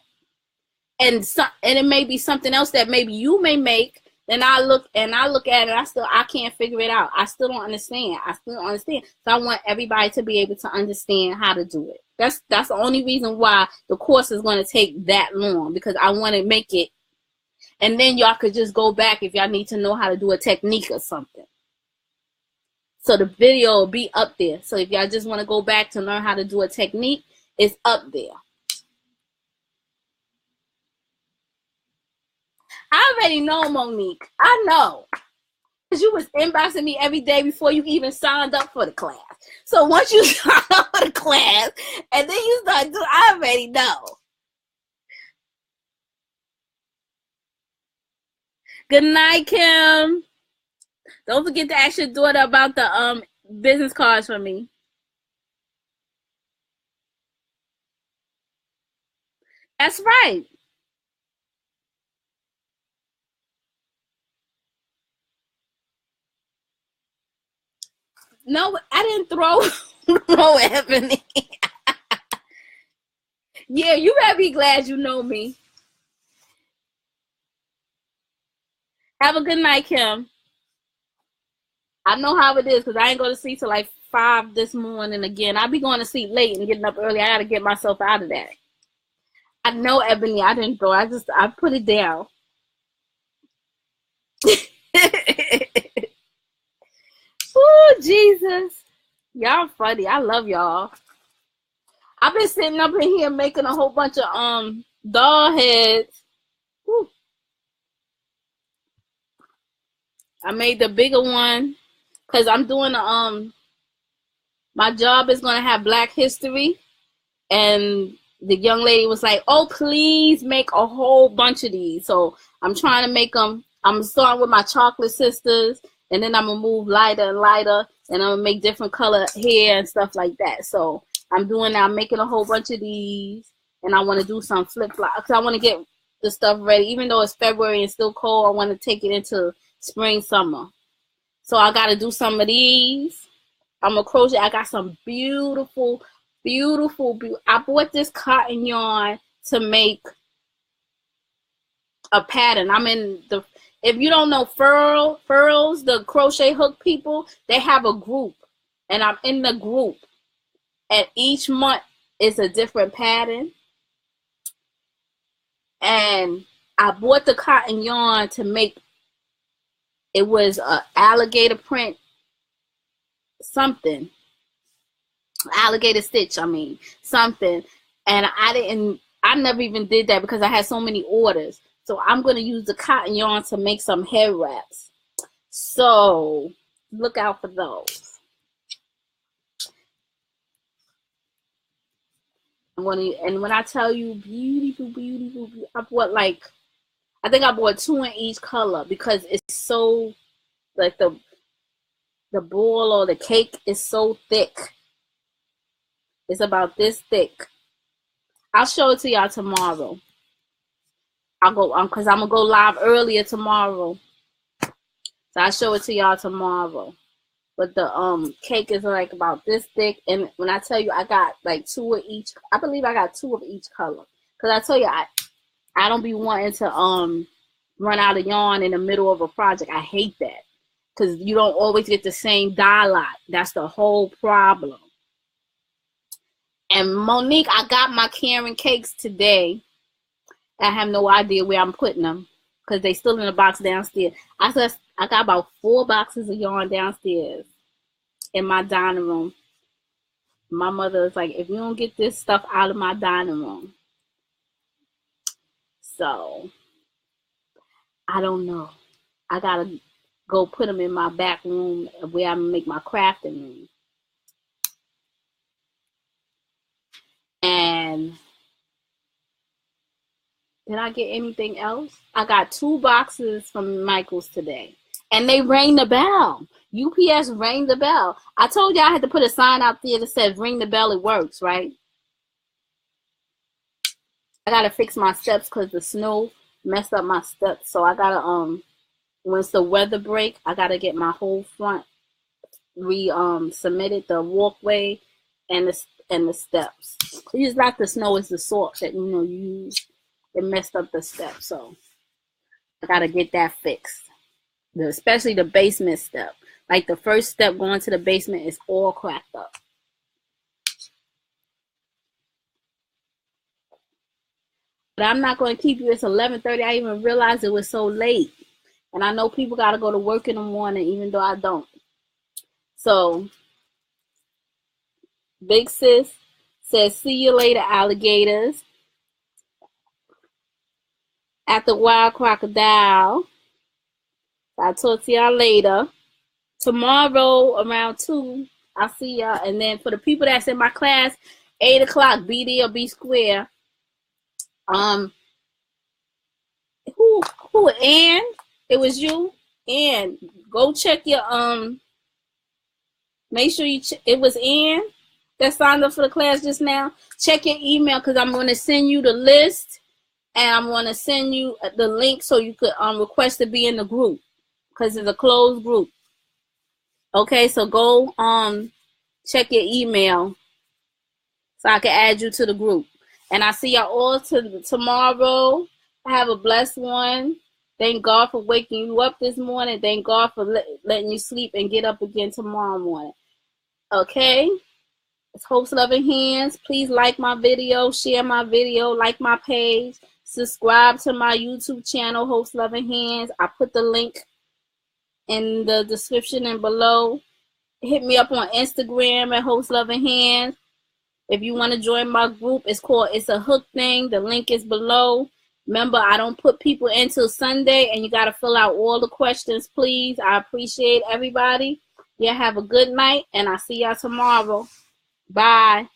And it may be something else that maybe you may make. Then I look at it, I can't figure it out. I still don't understand. So I want everybody to be able to understand how to do it. That's the only reason why the course is going to take that long, because I want to make it. And then y'all could just go back if y'all need to know how to do a technique or something. So the video will be up there. So if y'all just want to go back to learn how to do a technique, it's up there. I already know, Monique. I know. Because you was inboxing me every day before you even signed up for the class. So once you sign up for the class, and then you start doing, I already know. Good night, Kim. Don't forget to ask your daughter about the business cards for me. That's right. No, I didn't throw Ebony. Yeah, you better be glad you know me. Have a good night, Kim. I know how it is, because I ain't going to sleep till like 5 this morning again. I'll be going to sleep late and getting up early. I got to get myself out of that. I know, Ebony, I didn't throw. I put it down. Oh, Jesus. Y'all funny. I love y'all. I've been sitting up in here making a whole bunch of doll heads. Whew. I made the bigger one because I'm doing my job is going to have Black History, and the young lady was like, oh, please make a whole bunch of these. So I'm trying to make them. I'm starting with my chocolate sisters, and then I'm going to move lighter and lighter, and I'm going to make different color hair and stuff like that. So I'm making a whole bunch of these, and I want to do some flip-flop, because I want to get the stuff ready. Even though it's February and still cold, I want to take it into spring, summer. So I got to do some of these. I'm going to crochet. I got some beautiful, I bought this cotton yarn to make a pattern. If you don't know Furls, the crochet hook people, they have a group, and I'm in the group, and each month is a different pattern. And I bought the cotton yarn to make, it was a alligator print something, alligator stitch, something. And I never even did that because I had so many orders. So I'm going to use the cotton yarn to make some hair wraps. So look out for those. And when I tell you beautiful, I bought I think I bought 2 in each color because it's so, like, the ball or the cake is so thick. It's about this thick. I'll show it to y'all tomorrow. I'll go because I'm gonna go live earlier tomorrow. So I'll show it to y'all tomorrow. But the cake is like about this thick, and when I tell you I got like 2 of each, I believe I got 2 of each color. Cause I tell you I don't be wanting to run out of yarn in the middle of a project. I hate that. Cause you don't always get the same dye lot. That's the whole problem. And Monique, I got my Karen cakes today. I have no idea where I'm putting them because they still in the box downstairs. I got about 4 boxes of yarn downstairs in my dining room. My mother is like, if you don't get this stuff out of my dining room. So, I don't know. I got to go put them in my back room where I make my crafting room. And did I get anything else? I got 2 boxes from Michael's today. And they rang the bell. UPS rang the bell. I told you I had to put a sign out there that says ring the bell, it works, right? I gotta fix my steps because the snow messed up my steps. So I gotta once the weather break, I gotta get my whole front cemented, the walkway and the steps. It's not the snow, it's the salt that you use. It messed up the steps, so I gotta get that fixed. Especially the basement step. Like the first step going to the basement is all cracked up. But I'm not going to keep you. It's 11:30. I even realized it was so late. And I know people got to go to work in the morning, even though I don't. So, Big Sis says, see you later, alligators. At the Wild Crocodile. I'll talk to y'all later. Tomorrow around 2, I'll see y'all. And then for the people that's in my class, 8 o'clock, be there or be square. Who, Ann? It was you? Ann, go check your, make sure it was Ann that signed up for the class just now. Check your email because I'm going to send you the list and I'm going to send you the link so you could request to be in the group because it's a closed group. Okay, so go check your email so I can add you to the group. And I see y'all all tomorrow. Have a blessed one. Thank God for waking you up this morning. Thank God for letting you sleep and get up again tomorrow morning. Okay? It's Hope's Loving Hands. Please like my video, share my video, like my page, subscribe to my YouTube channel, Hope's Loving Hands. I put the link in the description and below. Hit me up on Instagram at Hope's Loving Hands. If you want to join my group, it's a hook thing. The link is below. Remember, I don't put people in till Sunday, and you got to fill out all the questions, please. I appreciate everybody. Yeah, have a good night, and I'll see y'all tomorrow. Bye.